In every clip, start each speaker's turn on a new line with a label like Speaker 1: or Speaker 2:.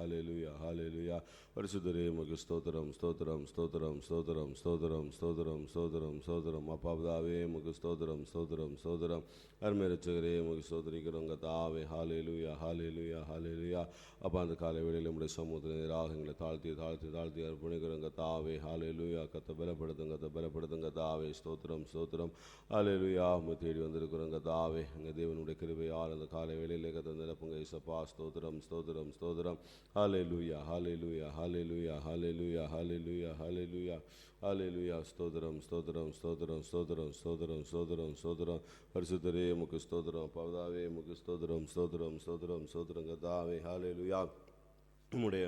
Speaker 1: ஹல்லேலூயா ஹல்லேலூயா. பரிசுத்தரே உமக்கு ஸ்தோத்திரம் ஸ்தோத்திரம் ஸ்தோத்திரம் ஸ்தோத்திரம் ஸ்தோத்திரம் ஸ்தோத்திரம் ஸ்தோத்திரம் ஸ்தோத்திரம். அப்பா பிதாவே உமக்கு ஸ்தோத்திரம் ஸ்தோத்திரம் ஸ்தோத்திரம். அருமை இரட்சகரே உமக்கு ஸ்தோத்திரிக்கிறோம் கர்த்தாவே. ஹல்லேலூயா ஹல்லேலூயா ஹல்லேலூயா. அப்பா அந்த காலை வேளையில் நம்முடைய சமூகத்தில் நேராக எங்களை தாழ்த்தி தாழ்த்தி தாழ்த்தி அர்ப்பணிக்கிறோம் கர்த்தாவே. ஹல்லேலூயா. கர்த்தர் பலப்படுத்துங்க கர்த்தாவே. ஸ்தோத்திரம் ஸ்தோத்திரம். ஹல்லேலூயா. உம்மை தேடி வந்திருக்கிறோம் கர்த்தாவே. எங்கள் தேவனுடைய கிருபையால் அந்த காலை வேளையிலே கர்த்தர் நிரப்புங்க இயேசப்பா. ஸ்தோத்திரம் ஸ்தோத்திரம் ஸ்தோத்திரம். ஹல்லேலூயா ஹல்லேலூயா ஹல்லேலூயா ஹல்லேலூயா ஹல்லேலூயா ஹல்லேலூயா ஹல்லேலூயா. ஸ்தோத்திரம் ஸ்தோத்திரம் ஸ்தோத்திரம் ஸ்தோத்திரம் ஸ்தோத்திரம் ஸ்தோத்திரம் ஸ்தோத்திரம். பரிசுத்தரே உமக்கு ஸ்தோத்திரம். பவதாவே உமக்கு ஸ்தோத்திரம் ஸ்தோத்திரம் ஸ்தோத்திரம் ஸ்தோத்திரம் கர்த்தாவே. ஹல்லேலூயா. உம்முடைய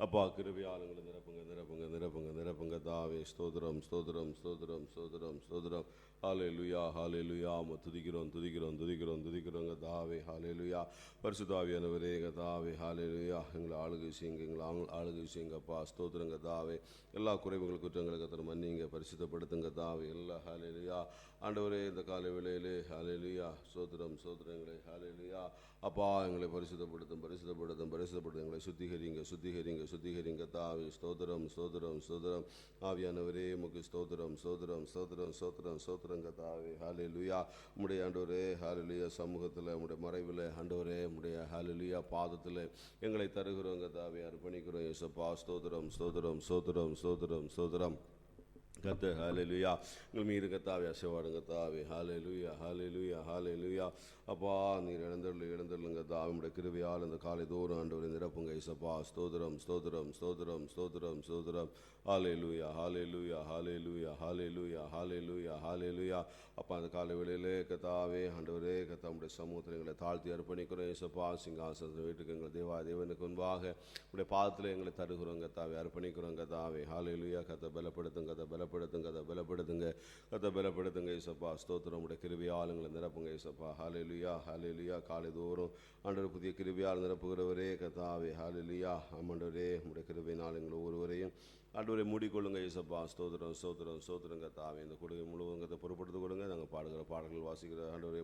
Speaker 1: அப்பா கிருபையாளங்களை நிரப்புங்க நிரப்புங்க நிரப்புங்க நிரப்புங்க தாவே. ஸ்தோத்திரம் ஸ்தோத்திரம் ஸ்தோத்திரம் ஸ்தோத்திரம் ஸ்தோத்திரம். ஹல்லேலூயா ஹல்லேலூயா. துதிக்கிறோம் துதிக்கிறோம் துதிக்கிறோம் துதிக்கிறோங்க தாவே. ஹல்லேலூயா. பரிசுத்தாவியானவரே கர்த்தாவே. ஹல்லேலூயா. எங்களை ஆளுகை செய்யுங்க எங்களை ஆளுகை செய்யுங்கப்பா. ஸ்தோத்திரங்க தாவே. எல்லா குறைவுகள் குற்றங்களை கர்த்தர் மன்னிங்க பரிசுத்தப்படுத்துங்க தாவே. எல்லா ஹல்லேலூயா. ஆண்டவரே இந்த காலை வேளையிலே ஹல்லேலூயா. ஸ்தோத்திரம் ஸ்தோத்திரங்களே. ஹல்லேலூயா. அப்பா எங்களை பரிசுத்தப்படுத்தும் பரிசுத்தப்படுத்தும் பரிசுத்தப்படுத்தும். எங்களை சுத்திகரிங்க சுத்திகரிங்க சுத்திகரிங்க தாவே. ஸ்தோத்திரம் ஸ்தோத்திரம் ஸ்தோத்திரம். ஆவியானவரே உமக்கு ஸ்தோத்திரம் ஸ்தோத்திரம் ஸ்தோத்திரம் ஸ்தோத்திரம் ஸ்தோத்திரங்க தாவே. ஹல்லேலூயா. உம்முடைய ஆண்டவரே ஹல்லேலூயா சமூகத்தில் உம்முடைய மறைவில் ஆண்டவரே உம்முடைய ஹல்லேலூயா பாதத்தில் எங்களை தருகிறோங்க தாவே. அர்ப்பணிக்கிறோம் இயேசப்பா. ஸ்தோத்திரம் ஸ்தோத்திரம் ஸ்தோத்திரம் ஸ்தோத்திரம் ஸ்தோத்திரம். கர்த்தர் ஹல்லேலூயா. எங்கள் மீது கர்த்தாவே அசைவாடுங்க தாவே. ஹல்லேலூயா ஹல்லேலூயா ஹல்லேலூயா. அப்பா நீர் இழந்தருளுங்க தாவே. உம்முடைய கிருபையால் இந்த காலை தோறும் ஆண்டவரை நிரப்புங்க இயேசப்பா. ஸ்தோத்திரம் ஸ்தோத்திரம் ஸ்தோத்திரம் ஸ்தோத்திரம் ஸ்தோத்திரம். ஹல்லேலூயா ஹல்லேலூயா ஹல்லேலூயா ஹல்லேலூயா ஹல்லேலூயா ஹல்லேலூயா. அப்பா அந்த காலை வேளையிலே கர்த்தாவே ஆண்டவரே கர்த்தா உம்முடைய சமூகத்தில் எங்களை தாழ்த்தி அர்ப்பணிக்கிறோம் இயேசப்பா. சிங்காசனத்தில் வீட்டுக்கு எங்கள் தேவனுக்கு முன்பாக உம்முடைய பாதத்தில் எங்களை தருகிறோம் கர்த்தாவே. அர்ப்பணிக்கிறோம் கர்த்தாவே. ஹல்லேலூயா. கர்த்தர் பலப்படுத்துங்க கர்த்தர் பலப்படுத்துங்க கர்த்தர் பலப்படுத்துங்க கர்த்தர் பலப்படுத்துங்க இயேசப்பா. ஸ்தோத்திரம். உம்முடைய கிருபையால் எங்களை நிரப்புங்க இயேசப்பா. ஹல்லேலூயா ஹல்லேலூயா. காலை தோறும் ஆண்டவர் புதிய கிருபையால் நிரப்புகிறவரே கர்த்தாவே. ஹல்லேலூயா. ஆண்டவரே உம்முடைய கிருபையினால் எங்களை ஒருவரையும் ஆண்டவரை மூடிக்கொள்ளுங்க இயேசப்பா. ஸ்தோத்திரம் ஸ்தோத்திரம் ஸ்தோத்திரம் கர்த்தாவே. இந்த கொடுகை முழுவதும் பொறுப்படுத்திக் கொள்ளுங்க. நாங்கள் பாடுகிற பாடல்கள் வாசிக்கிற ஆண்டவரே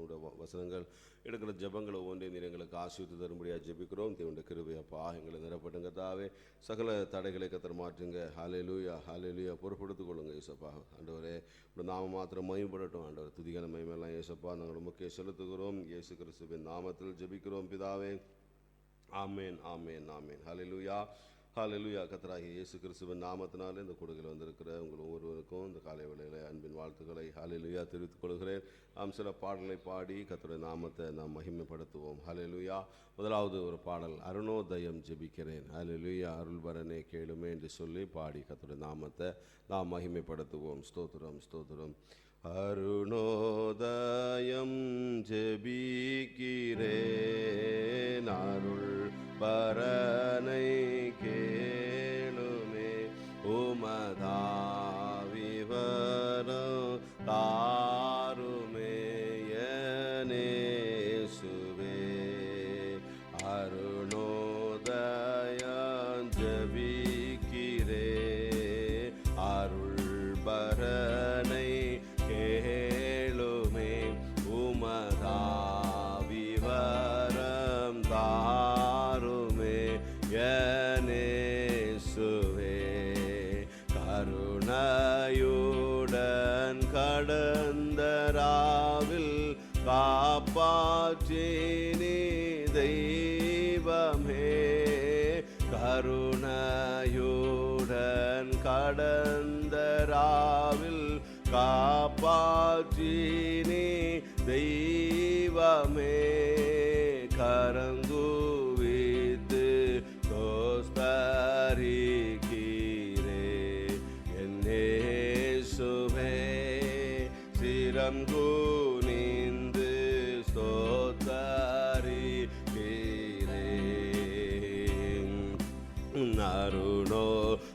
Speaker 1: உடைய வசனங்கள் எடுக்கிற ஜெபங்களை ஒன்றே நீர் எங்களுக்கு ஆசீர்வதித்து தரும்படியாக ஜெபிக்கிறோம். தேவனுடைய கிருபையப்பா எங்களை நிரப்பட்டுங்க கர்த்தாவே. சகல தடைகளை கர்த்தர் மாற்றுங்க. ஹல்லேலூயா ஹல்லேலூயா. பொறுப்படுத்திக் கொள்ளுங்க இயேசப்பா. ஆண்டவரே உடைய நாம மாத்திரம் மகிமைப்படட்டும். ஆண்டவர் துதிகான மகிமையெல்லாம் இயேசப்பா நாங்கள் முக்கிய செலுத்துகிறோம். இயேசு கிறிஸ்துவின் நாமத்தில் ஜெபிக்கிறோம் பிதாவே. ஆமேன் ஆமேன் ஆமேன். ஹல்லேலூயா ஹல்லேலூயா. கர்த்தராகிய இயேசு கிறிஸ்துவின் நாமத்தினாலே இந்த கொடுகையில் வந்திருக்கிற உங்கள் ஒவ்வொருவருக்கும் இந்த காலை வேளையில் அன்பின் வாழ்த்துக்களை ஹல்லேலூயா தெரிவித்துக் கொள்கிறேன். நாம் சில பாடல்களை பாடி கர்த்தருடைய நாமத்தை நாம் மகிமைப்படுத்துவோம். ஹல்லேலூயா. முதலாவது ஒரு பாடல் அருணோதயம் ஜெபிக்கிறேன். ஹல்லேலூயா. அருள்பரனே கேளுமே என்று சொல்லி பாடி கர்த்தருடைய நாமத்தை நாம் மகிமைப்படுத்துவோம். ஸ்தோத்திரம் ஸ்தோத்திரம். அருணோதயம் ஜெபிக்கிறேன் அருள் பரனை கேளுமே உமதாவிவரம் தாருமே யேசுவே. அருணோதயம் ஜெபிக்கிறேன் அருள் பரனை கேளுமே உமதாவிவரம் தாருமே யேசுவே. கருணையுடன் கடந்த ராவில் காப்பாற்றினி தெய்வமே. கருணையுடன் கடந்த ராவில் காப்பாற்றினி தெய்வமே. கரங்குவித்து தோஸ்தரிக்கிறே என் இயேசுவே. சிரம் குனிந்து ஸ்தோத்தரிக்கிறேன்.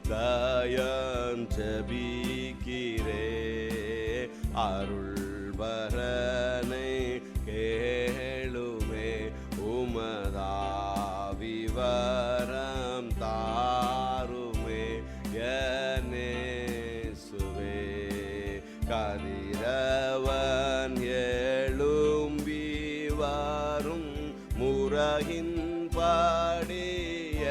Speaker 1: அருணோதயம் ஜெபிக்கிறே அருள்பரனை கேளுமே உமதாவிவரம் தாருமே யேசுவே. கதிரவன் எழும்பி வரும் முறையின் படிய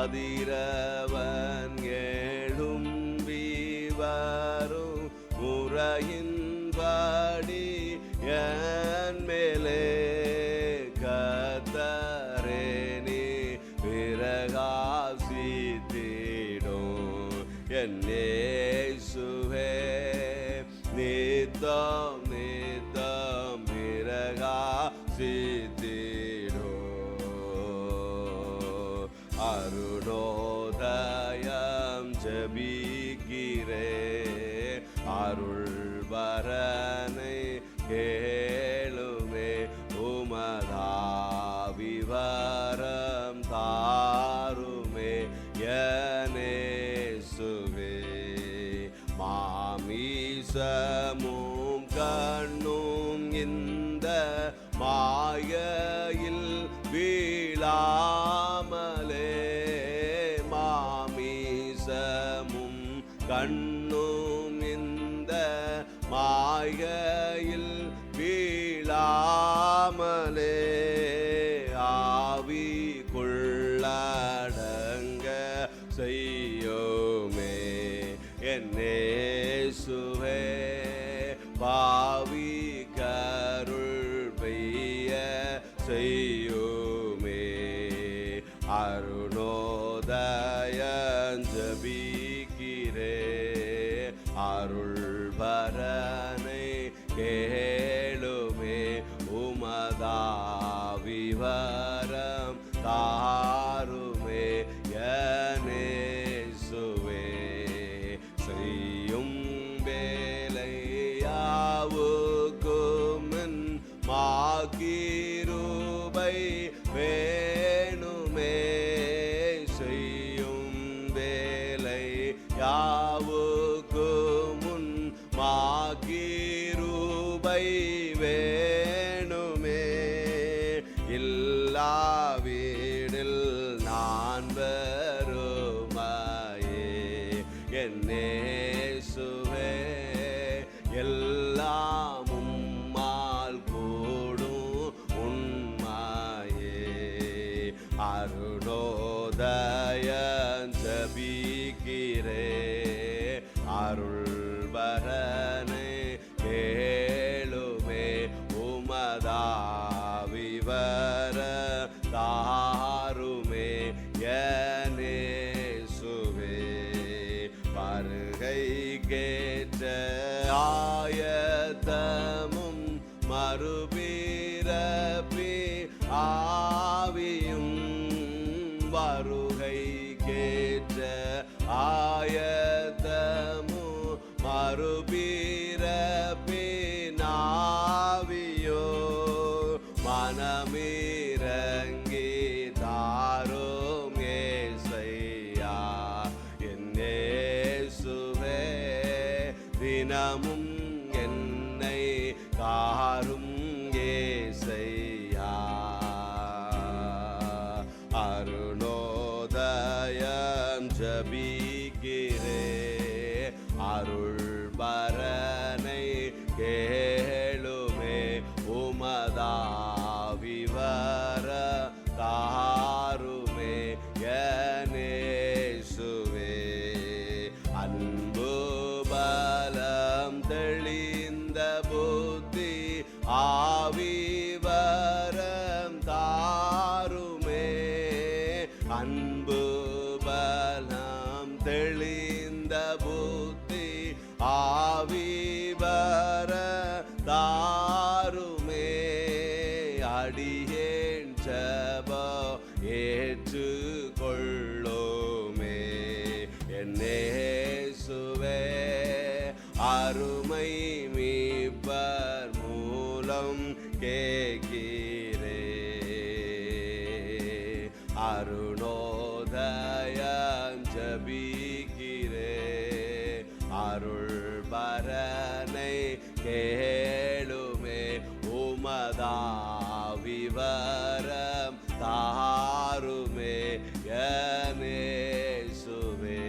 Speaker 1: அதிரவன் எழும்பி வரும் முறையின்படி என் மேலே கர்த்தரே நீ பிரகாசித்திடும் என் இயேசுவே நித்தம் நித்தம் பிரகாசித்திடும் அருணோதயம் ஜபிக்கிறே அருள் வரனை கேளுமே உமதாவிவரம் தாருமே யேசுவே மாமிசமும் கண்ணும் இந்த மாயையில் வீழாமலே மாமிசமும் கண்ணும் இந்த மாயையில் வீழாமலே ஆவிக்குள்ளடங்க செய்யோமே என் இயேசுவே பாவி கருள் பெய்ய செய்யோமே அருணோதயம் ஜபிக்கிறே அருள் வரனை கேளுமே உமதாவிவரம் தாருமே யேசுவே செய்யும் வேலையாவுக்கும் மாகிருபை வேணுமே செய்யும் வேலை யாவுக்கும் மாகிருபை வேணுமே இல்லா வீடில் நான் வருமாயே என் இயேசுவே எல்லாம் உம்மால் கூடும் உண்மையே அருணோதயம் ஜபிக்கிறே அருள் வரனை கேளுமே உமதாவிவர தாருமே யேசுவே வருகை கேட்ட ஆயத்தமும் மறுபிறப்பி ஆவியும் வருகை கேட்ட ஆயத்தமும் மறுபிறப்பி நாவியோ மனமிரங்கி தாரும் ஏசையா என் இயேசுவே தினமும் என்னை காரும் ஏசையா அருணோதயம் ஜபிக்கிறே அருள் பரனை கேளுமே உமதாவிவர தாருமே யேசுவே அன்பு பலம் தெளிந்த புத்தி ஆவிவரம் தாருமே அன்பு பலம் தெளிந்த புத்தி ஆவிவர தாருமே அடியேன் ஜப ஏற்று கொள்ளோமே என் இயேசுவே அருமை மீட்பர் மூலம் கேட்கிறே அருணோதயம் ஜபிக்கிறே அருள் பரனை கேளுமே உமதாவிவரம் தாருமே யேசுவே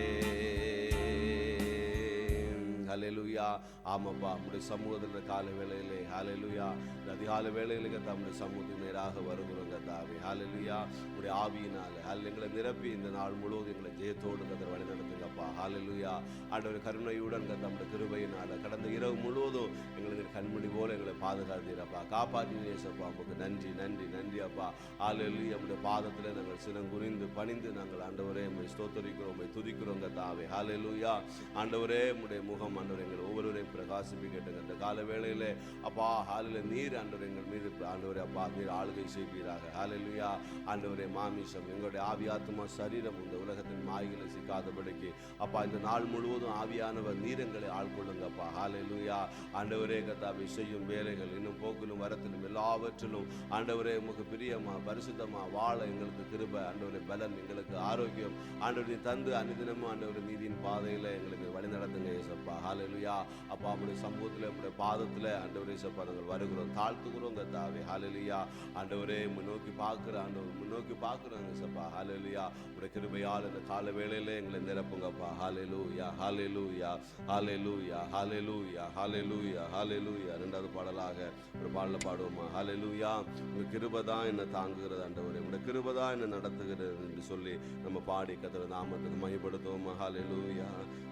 Speaker 1: ஹல்லேலூயா ஆமாப்பா உங்களுடைய சமூகத்தில் காலை வேளையிலே ஹல்லேலூயா இந்த அதிகாலை வேளைகளுக்கு தம்முடைய சமூகத்துக்கு நேராக வருகிறோம் கர்த்தாவே. ஹல்லேலூயா. உடைய ஆவியினால் எங்களை நிரப்பி இந்த நாள் முழுவதும் எங்களை ஜெயத்தோடு கர்த்தர் வழி நடத்துங்கப்பா. ஹல்லேலூயா. ஆண்டவர் கருணையுடன் தம்முடைய கிருபையினால் கடந்த இரவு முழுவதும் எங்களை கண்மணி போல எங்களை பாதுகாத்தீரப்பா, காப்பாற்றினேசப்பா. உங்களுக்கு நன்றி நன்றி நன்றி அப்பா. ஹல்லேலூயா. உடைய பாதத்தில் நாங்கள் சினம் குறிந்து பணிந்து நாங்கள் ஆண்டவரே உம்மை ஸ்தோத்திரிக்கிறோம், உம்மை துதிக்கிறோம் கர்த்தாவே. ஹல்லேலூயா. ஆண்டவரே உம்முடைய முகம் ஆண்டவர் எங்கள் ஒவ்வொருவரையும் பிரகாசிப்பிக்கட்டுங்க இந்த கால வேளையிலே அப்பா. ஹல்லேலூயா. நீர் ஆண்டவர் எங்கள் மீது ஆண்டவரே அப்பா நீர் ஆளுகை செய்வீராக. ஹல்லேலூயா. ஆண்டவரே மாமிசம் எங்களுடைய ஆவி ஆத்துமா சரீரம் இந்த உலகத்தின் மாய்களை சிக்காதபடிக்கு அப்பா இந்த நாள் முழுவதும் ஆவியானவர் நீர் எங்களை ஆள்கொள்ளுங்கப்பா. ஹல்லேலூயா. ஆண்டவரே கர்த்தாவே செய்யும் வேலைகள் இன்னும் போக்கிலும் வரத்திலும் எல்லாவற்றிலும் ஆண்டவரே உமக்கு பிரியமா பரிசுத்தமா வாழ எங்களுக்கு கிருபை ஆண்டவரே பலன் எங்களுக்கு ஆரோக்கியம் ஆண்டவரே தந்து அனுதினமும் ஆண்டவரே நீதியின் பாதையில் எங்களுக்கு வழி நடத்துங்க ஏசப்பா. ஹல்லேலூயா. அப்பா உம்முடைய சமூகத்தில் உம்முடைய பாதத்தில் ஆண்டவரே ஏசப்பா நாங்கள் வருகிறோம், தாழ்த்துகிறோம் கர்த்தாவே. ஹல்லேலூயா. ஆண்டவரே முன்னோக்கி பார்க்குறோம், ஆண்டவர் முன்னோக்கி பார்க்குறோம் ஏசப்பா. ஹல்லேலூயா. உடைய கிருபையால் இந்த கால வேளையில எங்களை நிரப்புங்கப்பா. ஹல்லேலூயா ஹல்லேலூயா ஹல்லேலூயா ஹல்லேலூயா ஹல்லேலூயா ஹல்லேலூயா. ரெண்டாவது பாடலாக ஒரு பாடல பாடுவோமா? ஹல்லேலூயா. உங்க கிருபை தான் என்ன தாங்குகிறது ஆண்டவரே, உங்க கிருபை தான் என்ன நடத்துகிறது என்று சொல்லி நம்ம பாடி கர்த்தர் நாமத்தை மகிமைப்படுத்துவோமா? ஹல்லேலூயா.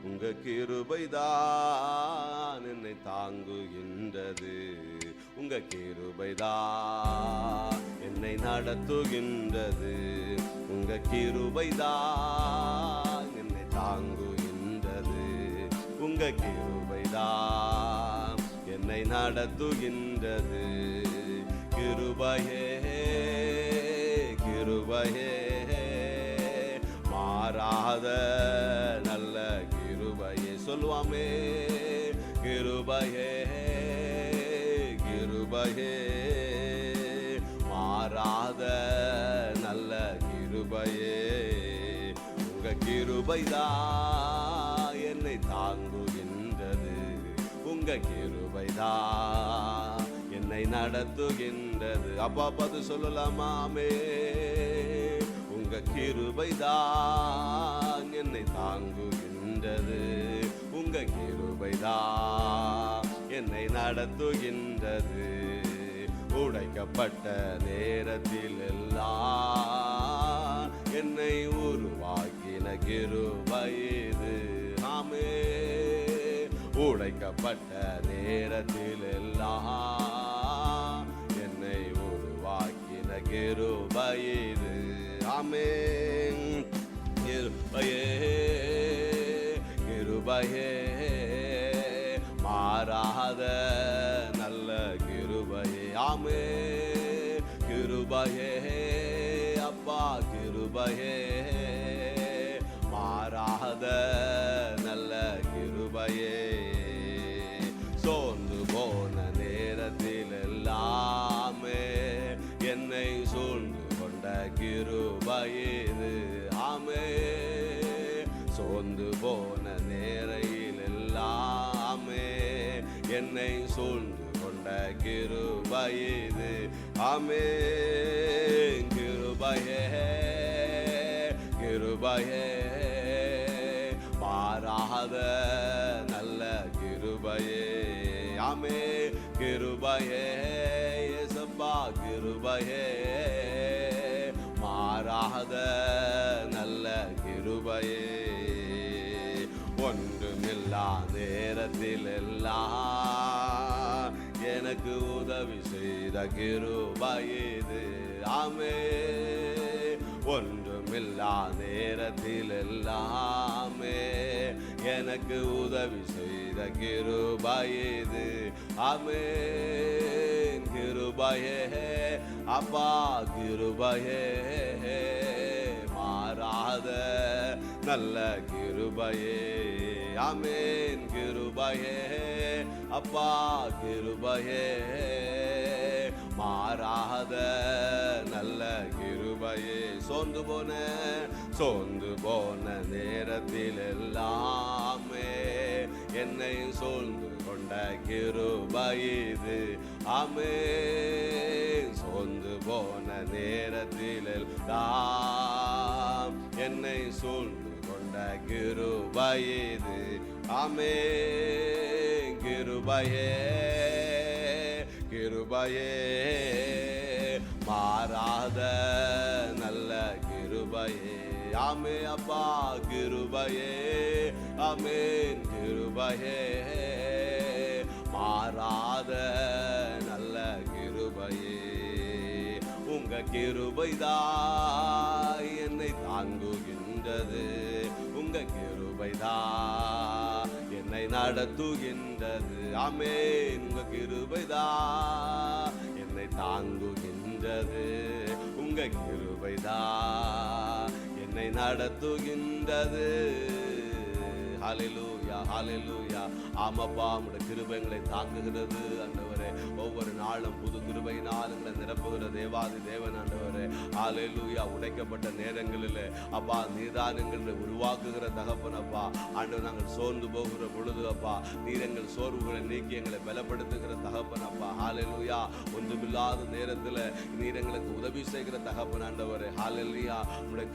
Speaker 1: உங்க கிருபை தான் என்னை தாங்குகின்றது, உங்க கிருபை தான் என்னை நடத்துகின்றது, உங்க கிருபை தான் என்னை தாங்குகின்றது, உங்க கிருபை தான் என்னை நடத்துகின்றது. கிருபையே கிருபையே மாறாத நல்ல கிருபையே சொல்லுவாமே. கிருபையே கிருபையே மாறாத நல்ல கிருபையே, உங்க கிருபைதான் என்னை தாங்குகின்றது, உங்க கிருபைதான் என்னை நடத்துகின்றது. அப்பா பார்த்து சொல்லலாமாமே. உங்க கிருபைதான் என்னை தாங்குகின்றது, உங்க கிருபைதான் என்னை நடத்துகின்றது. உடைக்கப்பட்ட நேரத்தில் எல்லாம் என்னை உருவாக்கின கிருபை இது. ஆமே. உடைக்கப்பட்ட நேரத்தில் எல்லாம் என்னை உருவாக்கின கிருபை இது. ஆமென். கிருபையே கிருபையே மாறாத நல்ல கிருபையே. ஆமே. கிருபையே அப்பா கிருபையே மாறாத நல்ல கிருபையே. சோர்ந்து போன நேரத்தில் எல்லாமே என்னை சூழ்ந்து கொண்ட கிருபை இது. ஆமே. சோர்ந்து போன நேரையில் எல்லாமே என்னை சூழ்ந்து கொண்ட கிருபை இது. ஆமே. கிருபையே கிருபையே மாறாத நல்ல கிருபையே. ஆமே. கிருபையே இயேசப்பா கிருபையே மாறாத நல்ல கிருபையே. ஒன்றுமில்லா நேரத்தில் எல்லாம் எனக்கு உதவி செய்த கிருபை இது. ஆமே. ஒன்றுமில்லா நேரத்தில் எல்லாமே எனக்கு உதவி செய்த கிருபை இது. ஆமே. கிருபையே அப்பா கிருபையே மாறாத நல்ல கிருபையே. ஆமென். கிருபையே அப்பா கிருபையே மாறாத நல்ல கிருபையே. சோர்ந்து போன நேரத்தில் எல்லாமே என்னை சூழ்ந்து கொண்ட கிருபை இது. ஆமே. சோர்ந்து போன நேரத்தில் எல்லாம் என்னை சூழ்ந்து கொண்ட கிருபை இது. ஆமே. கிருபையே கிருபையே கிருபையே, மாறாத நல்ல கிருபையே. ஆமே அப்பா கிருபையே, ஆமேன் கிருபையே, மாறாத நல்ல கிருபையே. உங்க கிருபைதான் என்னை தாங்குகின்றது, உங்க கிருபைதான் என்னை நடத்துகின்றது. ஆமேன் உங்க கிருபைதான் என்னை தாங்குகின்றது, உங்க கிருபைதான் என்னை நடத்துகின்றது. ஹல்லேலூயா ஹல்லேலூயா. ஆமாப்பா உம்முடைய கிருபை எங்களை தாங்குகிறது ஆண்டவரே. ஒவ்வொரு நாளும் புது கிருபையினால் எங்களை நிரப்புகிற தேவாதி தேவன் ஆண்டவரே. ஹல்லேலூயா. உடைக்கப்பட்ட நேரங்களில் அப்பா நீர்தான் எங்களை உருவாக்குகிற தகப்பனப்பா. ஆண்டவர் நாங்கள் சோர்ந்து போகிற பொழுது அப்பா நீர் எங்கள் சோர்வுகளை நீக்கி எங்களை பலப்படுத்துகிற தகப்பனப்பா. ஹல்லேலூயா. ஒன்றுமில்லாத நேரத்தில் நீர் எங்களுக்கு உதவி செய்கிற தகப்பன் ஆண்டவரே. ஹல்லேலூயா. உம்முடைய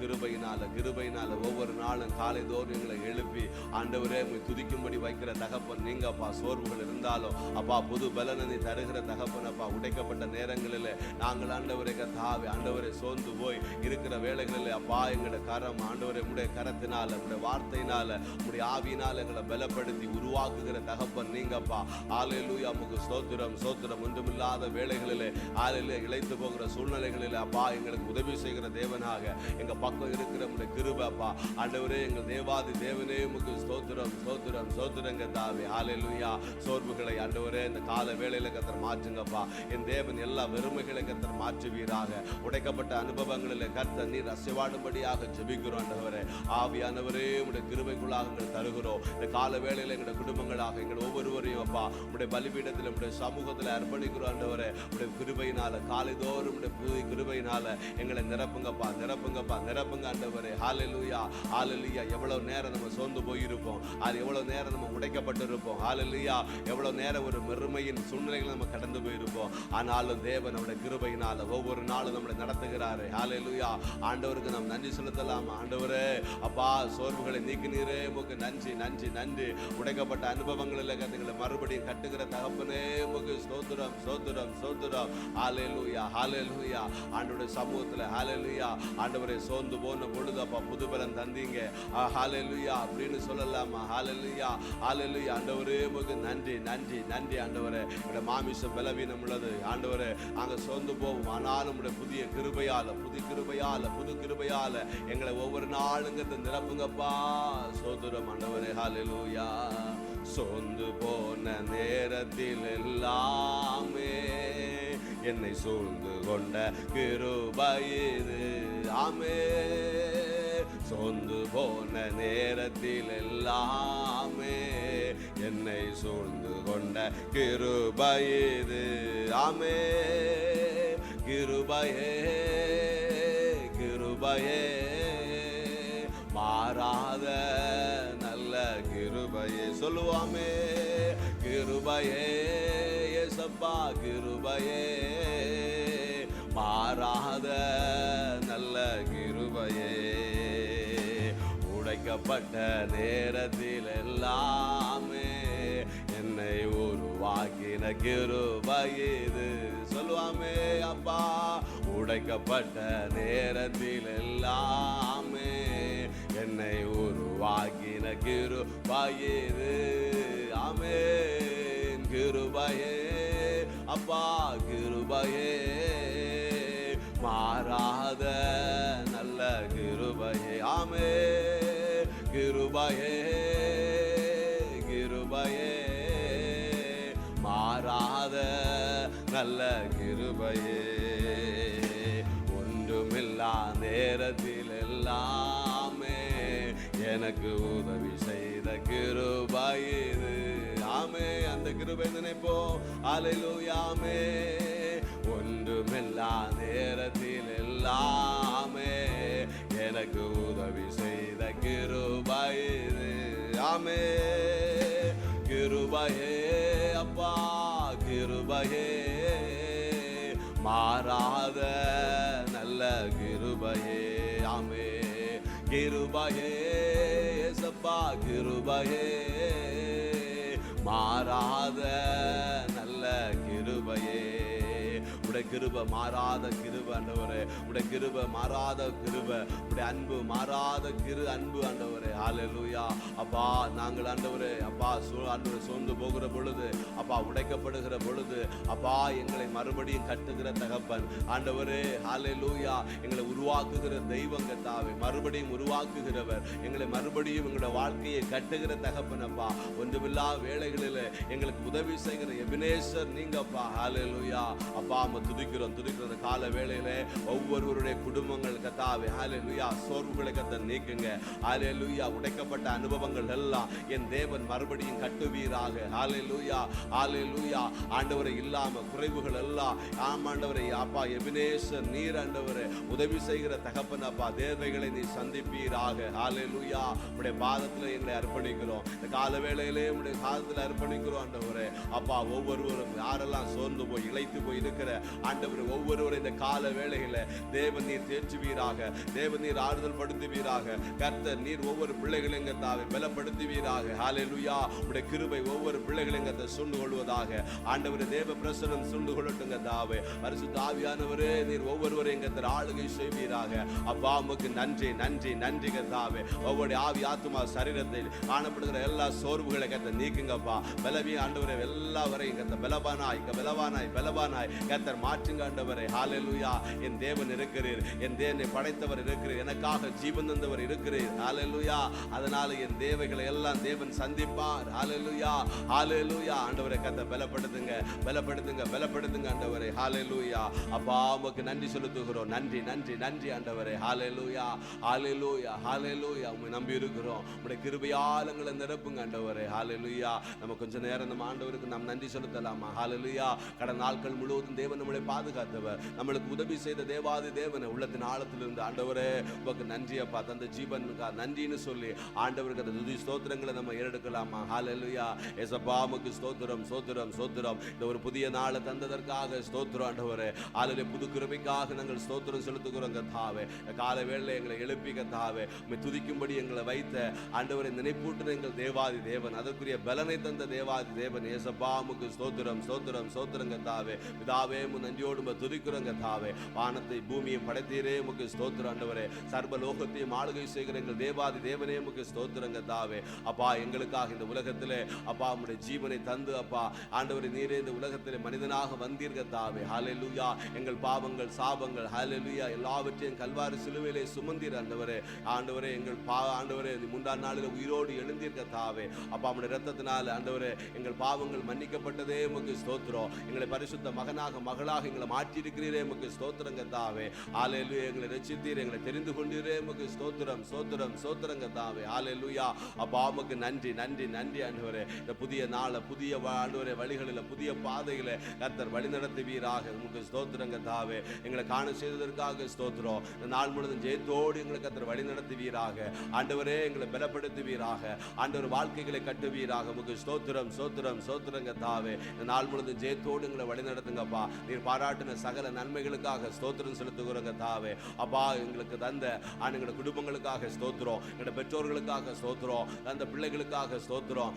Speaker 1: கிருபையினால ஒவ்வொரு நாளும் காலை தோறும் எங்களை எழுப்பி ஆண்டவரே துதிக்கும்படி வைக்கிற தகப்பன் நீங்க அப்பா. சோர்வுகள் இருந்தாலும் அப்பா புது பலனை தருகிற தகப்பன் அப்பா. உடைக்கப்பட்ட நேரங்களில் நாங்கள் ஆண்டவரே கர்த்தாவே ஆண்டவரே சோர்ந்து போய் இருக்கிற வேளைகளில் அப்பா எங்களுடைய கரம் ஆண்டவரே உடைய கரத்தினால உடைய வார்த்தையினால உடைய ஆவியினால் எங்களை பலப்படுத்தி உருவாக்குகிற தகப்பன் நீங்கப்பா. ஹல்லேலூயா. உமக்கு ஸ்தோத்திரம் ஸ்தோத்திரம். ஒன்றுமில்லாத வேளைகளில் ஹல்லேலூயா இளைத்து போகிற சூழ்நிலைகளில் அப்பா எங்களுக்கு உதவி செய்கிற தேவனாக எங்க பக்கம் இருக்கிற உடைய கிருபை அப்பா. ஆண்டவரே எங்கள் தேவாதி தேவனே உமக்கு ஸ்தோத்திரம் ஸ்தோத்திரம் ஸ்தோத்திரங்க தாவே. ஹல்லேலூயா. சோர்வுகளை ஆண்டவரே இந்த கால வேளையில கர்த்தர் மாற்றுங்கப்பா. என் தேவன் எல்லா வெறுமைகளை கர்த்தர் மாற்றுவீராக. உடைக்கப்பட்ட அனுபவங்களில் கர்த்தர் நீர் அசைவாடும்படியாக ஜெபிக்கிறோம் ஆண்டவரே. ஆவியானவரே உடைய கிருபைக்குள்ளாக எங்களை தருகிறோம். இந்த கால வேளையில எங்களுடைய குடும்பங்களாக எங்கள் ஒவ்வொருவரையும் அப்பா உடைய பலிபீடத்தில் உடைய சமூகத்தில் அர்ப்பணிக்கிறோம் ஆண்டவரே. உடைய கிருபையினால காலைதோறும் உடைய புதிய கிருபையினால எங்களை நிரப்புங்கப்பா நிரப்புங்கப்பா நிரப்புங்க ஆண்டவரே. ஹல்லேலூயா ஹல்லேலூயா. எவ்வளவு நேரம் நம்ம சோர்ந்து போயிருப்போம், அது எவ்வளவு நேரம் நம்ம உடைக்கப்பட்டிருப்போம். ஹல்லேலூயா. எவ்வளவு நேரம் ஒரு மெருமையின் சூழ்நிலைகளை நம்ம கடந்து போயிருப்போம். ஆனாலும் தேவன் நம்முடைய கிருபையினால ஒவ்வொரு நாளும் நம்மளை நடத்துகிறாரு. ஹல்லேலூயா. ஆண்டவருக்கு நாம் நன்றி செலுத்தலாம். ஆண்டவரே அப்பா சோர்வுகளை நீக்கினீரே உமக்கு நன்றி நன்றி நன்றி. உடைக்கப்பட்ட அனுபவங்களில் எங்களை மறுபடியும் கட்டுகிற தகப்பனே உமக்கு ஸ்தோத்திரம் ஸ்தோத்திரம் ஸ்தோத்திரம். ஹல்லேலூயா ஹல்லேலூயா. ஆண்டவருடைய சமூகத்தில் ஹல்லேலூயா ஆண்டவரே சோர்ந்து போன பொழுது அப்பா புது பலன் தந்தீங்க. ஹல்லேலூயா அப்படின்னு சொல்லலாமா. ஹல்லேலூயா ஹல்லேலூயா. ஆண்டவரே உமக்கு நன்றி நன்றி நன்றி ஆண்டவரே. உடைய மாமிசம் பலவீனம் உள்ளது ஆண்டவரே. நாங்கள் சோர்ந்து போவோம், ஆனாலும் உடைய புதிய கிருபையால புது கிருபையால எங்களை ஒவ்வொரு நாளுங்கிறத நிரப்புங்கப்பா. சோதரம் ஆண்டவரே. ஹல்லேலூயா. சோர்ந்து போன நேரத்தில் எல்லாமே என்னை சூழ்ந்து கொண்ட கிருபை இது. ஆமே. சோர்ந்து போன நேரத்தில் எல்லாமே என்னை சூழ்ந்து கொண்ட கிருபை இது. ஆமே. கிருபையே கிருபையே, மாறாத நல்ல கிருபையே. சொல்லுவாமே. கிருபையே ஏசப்பா கிருபையே, மாறாத நல்ல கிருபையே. உடைக்கப்பட்ட நேரத்தில் எல்லாமே என்னை உருவாக்கின கிருபை இது. சொல்லுவாமே அப்பா. உடைக்கப்பட்ட நேரத்தில் எல்லாமே என்னை உருவாக்கின கிருபை இது. ஆமென். கிருபையே அப்பா கிருபையே, மாறாத நல்ல கிருபையே. ஆமே. கிருபையே கிருபையே, மாறாத நல்ல கிருபையே. ஒன்றுமில்லா நேரத்தில் எல்லாமே எனக்கு உதவி செய்த கிருபை இது. ஆமே. அந்த கிருபை நினைப்போம். ஹல்லேலூயா. ஆமே. ஒன்றுமில்லா நேரத்தில் எல்லாமே எனக்கு உதவி செய்த கிருபை இது. ஆமே. கிருபையே அப்பா கிருபையே, மாறாத நல்ல கிருபையே. ஆமே. கிருபையே ஏசப்பா கிருபையே, மாறாத நல்ல கிருபையே. உடைய கிருபை மாறாத கிருபை ஆண்டவரே, உடைய கிருபை மாறாத கிருபை, உடைய அன்பு மாறாத அன்பு ஆண்டவரே. ஹல்லேலூயா. அப்பா நாங்கள் ஆண்டவரே அப்பா ஆண்டவரே சோர்ந்து போகிற பொழுது, அப்பா உடைக்கப்படுகிற பொழுது, அப்பா எங்களை மறுபடியும் கட்டுகிற தகப்பன் ஆண்டவரே. ஹல்லேலூயா. எங்களை உருவாக்குகிற தெய்வம் கர்த்தாவே, மறுபடியும் உருவாக்குகிறவர், எங்களை மறுபடியும் எங்களுடைய வாழ்க்கையை கட்டுகிற தகப்பன் அப்பா. ஒன்றுமில்லா வேளைகளில் எங்களுக்கு உதவி செய்கிற எபினேசர் நீங்க அப்பா. ஹல்லேலூயா. அப்பா துதிக்கிறோம் துதிக்கிற கால வேளையில ஒவ்வொருவருடைய குடும்பங்கள் கர்த்தாவே ஹல்லேலூயா சோர்வுகளை கர்த்தர் நீக்குங்க. ஹல்லேலூயா. உடைக்கப்பட்ட அனுபவங்கள் எல்லாம் என் தேவன் மறுபடியும் கட்டுவீராக. ஹல்லேலூயா. ஹல்லேலூயா. ஆண்டவரை இல்லாம குறைவுகள் எல்லாம் ஆண்டவரை அப்பா எபினேசர் நீர் ஆண்டவரை உதவி செய்கிற தகப்பன் அப்பா. தேவைகளை நீ சந்திப்பீராக. ஹல்லேலூயா. உடைய பாதத்துல எங்களை அர்ப்பணிக்கிறோம். இந்த கால வேளையிலே உடைய பாதத்துல அர்ப்பணிக்கிறோம் ஆண்டவரே. அப்பா ஒவ்வொருவரும் யாரெல்லாம் சோர்ந்து போய் இளைத்து போய் இருக்கிற ஆண்டவர் ஒவ்வொருவரும் இந்த கால வேளையில தேவன் நீர் தேற்றுவீராக, தேவன் நீர் ஆறுதல் படுத்துவீராக. கர்த்தர் நீர் ஒவ்வொரு பிள்ளைகளையும் கர்த்தாவே பலப்படுத்துவீராக. ஹல்லேலூயா. உடைய கிருபை ஒவ்வொரு பிள்ளைகளையும் கர்த்தர் சூழ்ந்து கொள்வதாக. ஆண்டவரே தேவ பிரசன்னம் சூழ்ந்து கொள்ளட்டும் கர்த்தாவே. பரிசுத்த ஆவியானவரே நீர் ஒவ்வொருவரையும் கர்த்தர் ஆளுகை செய்வீராக. அப்பா உமக்கு நன்றி நன்றி நன்றி கர்த்தாவே. ஒவ்வொரு ஆவி ஆத்துமா சரீரத்தில் காணப்படுகிற எல்லா சோர்வுகளை கர்த்தர் நீக்குங்கப்பா. பலவீன ஆண்டவரே எல்லாவரையும் கர்த்தர் பலவானாய் கர்த்தர் மாற்றுங்க ஆண்டவரே. ஹல்லேலூயா. என் தேவன் இருக்கிறீர், என் தேவனை படைத்தவர் இருக்கிறீர், எனக்காக ஜீவன் தந்தவர் இருக்கிறீர். ஹல்லேலூயா. அதனால என் தேவைகளை எல்லாம் தேவன் சந்திப்பார். ஹல்லேலூயா. ஹல்லேலூயா. ஆண்டவரே கர்த்தர் பலப்படுத்துங்க ஆண்டவரே. ஹல்லேலூயா. அப்பா உமக்கு நன்றி செலுத்துகிறோம். நன்றி நன்றி நன்றி ஆண்டவரே. ஹல்லேலூயா. ஹல்லேலூயா. ஹல்லேலூயா. உம்மை நம்பி இருக்கிறோம். உம்முடைய கிருபையால் எங்களை நிரப்புங்க ஆண்டவரே. ஹல்லேலூயா. நம்ம கொஞ்ச நேரம் நம்ம ஆண்டவருக்கு நாம் நன்றி செலுத்தலாமா? ஹல்லேலூயா. கடந்த நாட்கள் முழுவதும் தேவன் நம்மளை பாதுகாத்தவர், நம்மளுக்கு உதவி செய்த தேவாதி தேவனை உள்ளத்தின் ஆழத்திலிருந்து ஆண்டவரே உமக்கு நன்றி அப்பா. தந்த ஜீவனுக்கா நன்றின்னு சொல்லி ஆண்டவருக்கு அந்த துதி ஸ்தோத்திரங்களை நம்ம ஏறெடுக்கலாமா? ஹல்லேலூயா. ஏசப்பா உமக்கு ஸ்தோத்திரம் ஸ்தோத்திரம் ஸ்தோத்திரம். இந்த ஒரு புதிய நாளை தந்ததற்காக ஸ்தோத்திரம் ஆண்டவரே. ஹல்லேலூயா. புது கிருபைக்காக நாங்கள் ஸ்தோத்திரம் செலுத்துகிறோம் கர்த்தாவே. காலை வேளையில எங்களை எழுப்பி கர்த்தாவே உம்மை துதிக்கும்படி எங்களை வைத்த ஆண்டவரை நினைப்பூட்டின எங்கள் தேவாதி தேவன், அதற்குரிய பலனை தந்த தேவாதி தேவன் ஏசப்பா உமக்கு ஸ்தோத்திரம் ஸ்தோத்திரம் ஸ்தோத்திரம் கர்த்தாவே. பிதாவே நன்றியோடு துதிக்கிறோம் கர்த்தாவே. வானத்தை பூமியை படைத்தீரே உமக்கு ஸ்தோத்திரம் ஆண்டவரே. சர்வ லோகத்தையும் ஆளுகை செய்கிற எங்கள் தேவாதி தேவனே உமக்கு ஸ்தோத்திரம் கர்த்தாவே. அப்பா எங்களுக்காக இந்த உலகத்திலே அப்பா உம்முடைய ஜீவனை தந்து அப்பா ஆண்டவரே நீரே இந்த உலகத்திலே மனிதனாக வந்தீர் கர்த்தாவே. ஹல்லேலூயா. எங்கள் பாவங்கள் சாபங்கள் ஹல்லேலூயா எல்லாவற்றையும் கல்வாரி சிலுவையிலே சுமந்தீர் ஆண்டவரே. ஆண்டவரே எங்கள் ஆண்டவரே முந்தான நாளில் உயிரோடு எழுந்தீர் கர்த்தாவே. அப்பா உம்முடைய இரத்தத்தினால் ஆண்டவரே எங்கள் பாவங்கள் மன்னிக்கப்பட்டதே உமக்கு ஸ்தோத்திரம். எங்களை பரிசுத்த மகனாக மகளாக எங்களை மாற்றி இருக்கிறீரே உமக்கு ஸ்தோத்திரம் கர்த்தாவே. ஹல்லேலூயா. எங்களை ரட்சித்தீர், எங்களை தெரிந்து கொண்டீரே உமக்கு ஸ்தோத்திரம் ஸ்தோத்திரம் ஸ்தோத்திரம் கர்த்தாவே. ஹல்லேலூயா. அப்பா உமக்கு நன்றி நன்றி நன்றி ஆண்டவரே. இந்த புதிய நாள புதிய ஆண்டவரே வழிகளில் புதிய பாதையில கர்த்தர் வழி நடத்துவீராக. உமக்கு ஸ்தோத்திரம் கர்த்தாவே. எங்களை காண செய்ததற்காக ஸ்தோத்திரம். இந்த நாள் முழுவதும் ஜெயத்தோடு எங்களை கர்த்தர் வழி நடத்துவீராக. ஆண்டவரே எங்களை பலப்படுத்துவீராக. ஆண்டவர் வாழ்க்கைகளை கட்டுவீராக. உமக்கு ஸ்தோத்திரம் ஸ்தோத்திரம் ஸ்தோத்திரம் கர்த்தாவே. இந்த நாள் முழுவதும் ஜெயத்தோடு எங்களை வழி நடத்துங்கப்பா. நீர் பாராட்டின சகல நன்மைகளுக்காக ஸ்தோத்திரம் செலுத்துகிறோம் கர்த்தாவே. அப்பா எங்களுக்கு தந்த எங்களுடைய குடும்பங்களுக்காக ஸ்தோத்திரம், எங்களுடைய பெற்றோர்களுக்காக ஸ்தோத்திரம், அந்த பிள்ளைகளுக்காக ஸ்தோத்திரம்,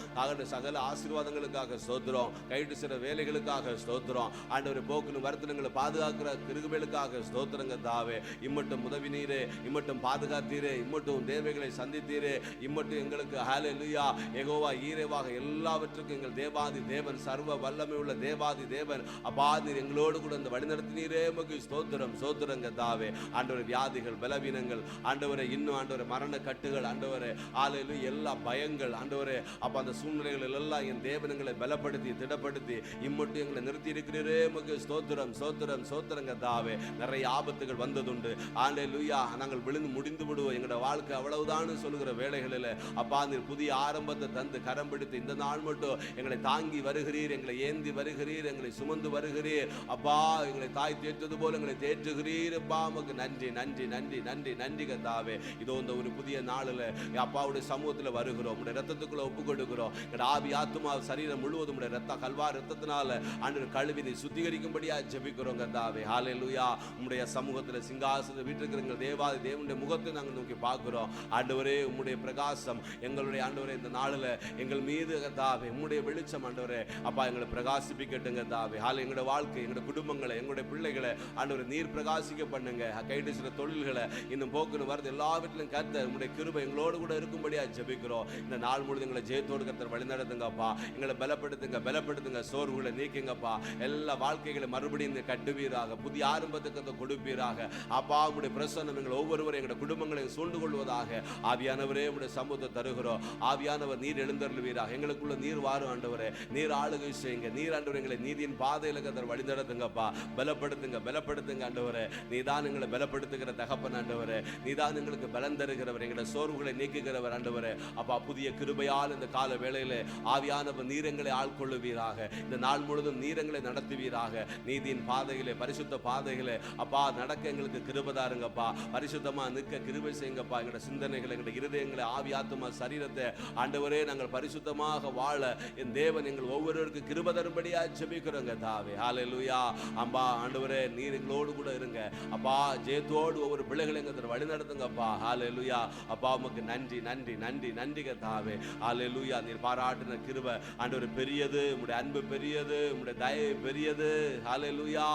Speaker 1: சகல ஆசீர்வாதங்களுக்காக ஸ்தோத்திரம், கைட்டு சில வேலைகளுக்காக ஸ்தோத்திரம், ஆண்டவரை போக்குன்னு வருத்தனங்களை பாதுகாக்கிற கிருபைகளுக்காக ஸ்தோத்திரம் கர்த்தாவே. இம்மட்டும் உதவி நீரே, இம்மட்டும் பாதுகாத்தீரே, இம்மட்டும் தேவைகளை சந்தித்தீரே, இம்மட்டும் எங்களுக்கு ஹல்லேலூயா யெகோவா ஈரேவாக எல்லாவற்றுக்கும் எங்கள் தேவாதி தேவன், சர்வ வல்லமை உள்ள தேவாதி தேவன் அப்பா நீர் எங்களோடு கூட இந்த வழிநடத்தினீரே உமக்கு ஸ்தோத்திரம் ஸ்தோத்திரம் கர்த்தாவே. ஆண்டவரே வியாதிகள் பலவீனங்கள் ஆண்டவரே இன்னும் ஆண்டவரே மரண கட்டுகள் ஆண்டவரே ஹல்லேலூயா எல்லா பயங்கள் ஆண்டவரே அப்ப அந்த சூழ்நிலைகள் எல்லாம் என் தேவனங்களை பலப்படுத்தி திடப்படுத்தி இம்மட்டும் எங்களை நிறுத்தி இருக்கிறீரே உமக்கு ஸ்தோத்திரம் ஸ்தோத்திரம் ஸ்தோத்திரம் கர்த்தாவே. நிறைய ஆபத்துகள் வந்ததுண்டு ஹல்லேலூயா. நாங்கள் விழுந்து முடிந்து விடுவோம், எங்களோட வாழ்க்கை அவ்வளவுதான் சொல்லுகிற வேளைகளில் அப்பா நீர் புதிய ஆரம்பத்தை தந்து கரம் பிடித்து இந்த நாள் மட்டும் எங்களை தாங்கி வருகிறீர், எங்களை ஏந்தி வருகிறீர், எங்களை சுமந்து வருகிறீர் அப்பா. எங்களை தாய் தேற்றது போல எங்களை தேற்றுகிறீர் அப்பா. உமக்கு நன்றி நன்றி நன்றி நன்றி நன்றி கர்த்தாவே. இதோ இந்த ஒரு புதிய நாளில் அப்பாவுடைய சமூகத்தில் வருகிறோம், உடைய ரத்தத்துக்குள்ள ஒப்பு கொடுக்கிறோம். எங்கள் ஆவி ஆத்துமா சரீரம் முழுவதும் உடைய ரத்த கல்வார் ரத்தத்தினால ஆண்டவர் கழுவினை சுத்திகரிக்கும்படியா ஜெபிக்கிறோம் கர்த்தாவே. ஹல்லேலூயா. உம்முடைய சமூகத்தில் சிங்காசனத்தில் வீட்டிருக்கிற எங்கள் தேவாதி தேவனுடைய முகத்தை நாங்கள் நோக்கி பார்க்கிறோம் ஆண்டவரே. உம்முடைய பிரகாசம் எங்களுடைய ஆண்டவரே இந்த நாளில் எங்கள் மீது கர்த்தாவே உம்முடைய வெளிச்சம் ஆண்டவரே அப்பா எங்களை பிரகாசிப்பிக்கட்டும் கர்த்தாவே. எங்களுடைய வாழ்க்கை எங்களுடைய குடும்பங்களை, எங்களுடைய பிள்ளைகளை ஆண்டவரே நீர் பிரகாசிக்க பண்ணுங்க. கைட்டு சில தொழில்களை இன்னும் போக்குன்னு வரது எல்லாவற்றிலும் கர்த்தர் உங்களுடைய கிருபை எங்களோடு கூட இருக்கும்படியா ஜெபிக்கிறோம். இந்த நாள் முழுவதும் எங்களை ஜெயத்தோடு கர்த்தர் வழி நடத்துங்கப்பா. எங்களை பலப்படுத்துங்க, சோர்வுகளை நீக்குங்கப்பா. எல்லா வாழ்க்கைகளை மறுபடியும் கட்டுவீராக, புதிய ஆரம்பத்துக்கு கொடுப்பீராக. அப்பா உங்களுடைய பிரசன்னம் எங்களை ஒவ்வொருவரும் எங்களுடைய குடும்பங்களையும் சூழ்ந்து கொள்வதாக. ஆவியானவரே உங்களுடைய சமூகத்தை தருகிறோம். ஆவியானவர் நீர் எழுந்தருளுவீராக. எங்களுக்குள்ள நீர் வாரும் ஆண்டவரே. நீர் ஆளுகை செய்யுங்க. நீர் ஆண்டவர் எங்களை நீதியின் பாதையில கர்த்தர் வழி நடத்துங்கப்பா. பலப்படுத்துங்க ஆண்டவரே. நீதான் எங்களை பலப்படுத்துகிற தகப்பன் ஆண்டவரே. நீதான் எங்களுக்கு பலன் தருகிறவர், எங்களுடைய சோர்வுகளை நீக்குகிறவர் ஆண்டவரே. அப்பா புதிய கிருபையால் இந்த கால வேளையில ஆவியானவர் நீரங்களை ஆட்கொள்ளுவீராக. இந்த நாள் முழுவதும் நீரங்களை நடத்துவீராக. நீதியின் பாதையிலே, பரிசுத்த பாதையிலே அப்பா நடக்க எங்களுக்கு கிருபை தாருங்கப்பா. பரிசுத்தமா நிற்க கிருபை செய்யுங்கப்பா. எங்களுடைய சிந்தனைகளை, எங்களுடைய இருதயங்களை, ஆவி ஆத்துமா சரீரத்தை ஆண்டவரே நாங்கள் பரிசுத்தமாக வாழ என் தேவன் எங்கள் ஒவ்வொருவருக்கும் கிருபை தரும்படியா ஜெபிக்கிறோங்க தாவே. ஹல்லேலூயா. அம்பா ஆண்டவரே நீர் எங்களோடு கூட இருங்க அப்பா. ஜெயத்தோடு ஒவ்வொரு பிள்ளைகளை எங்க வழி நடத்துங்கப்பா. ஹல்லேலூயா. அப்பா உமக்கு நன்றி நன்றி நன்றி நன்றி கர்த்தாவே. ஹல்லேலூயா. நீர் பாராட்டின கிருபை ஆண்டவரே பெரியது, உம்முடைய அன்பு பெரியது, உம்முடைய தயவு பெரியது. ஹல்லேலூயா.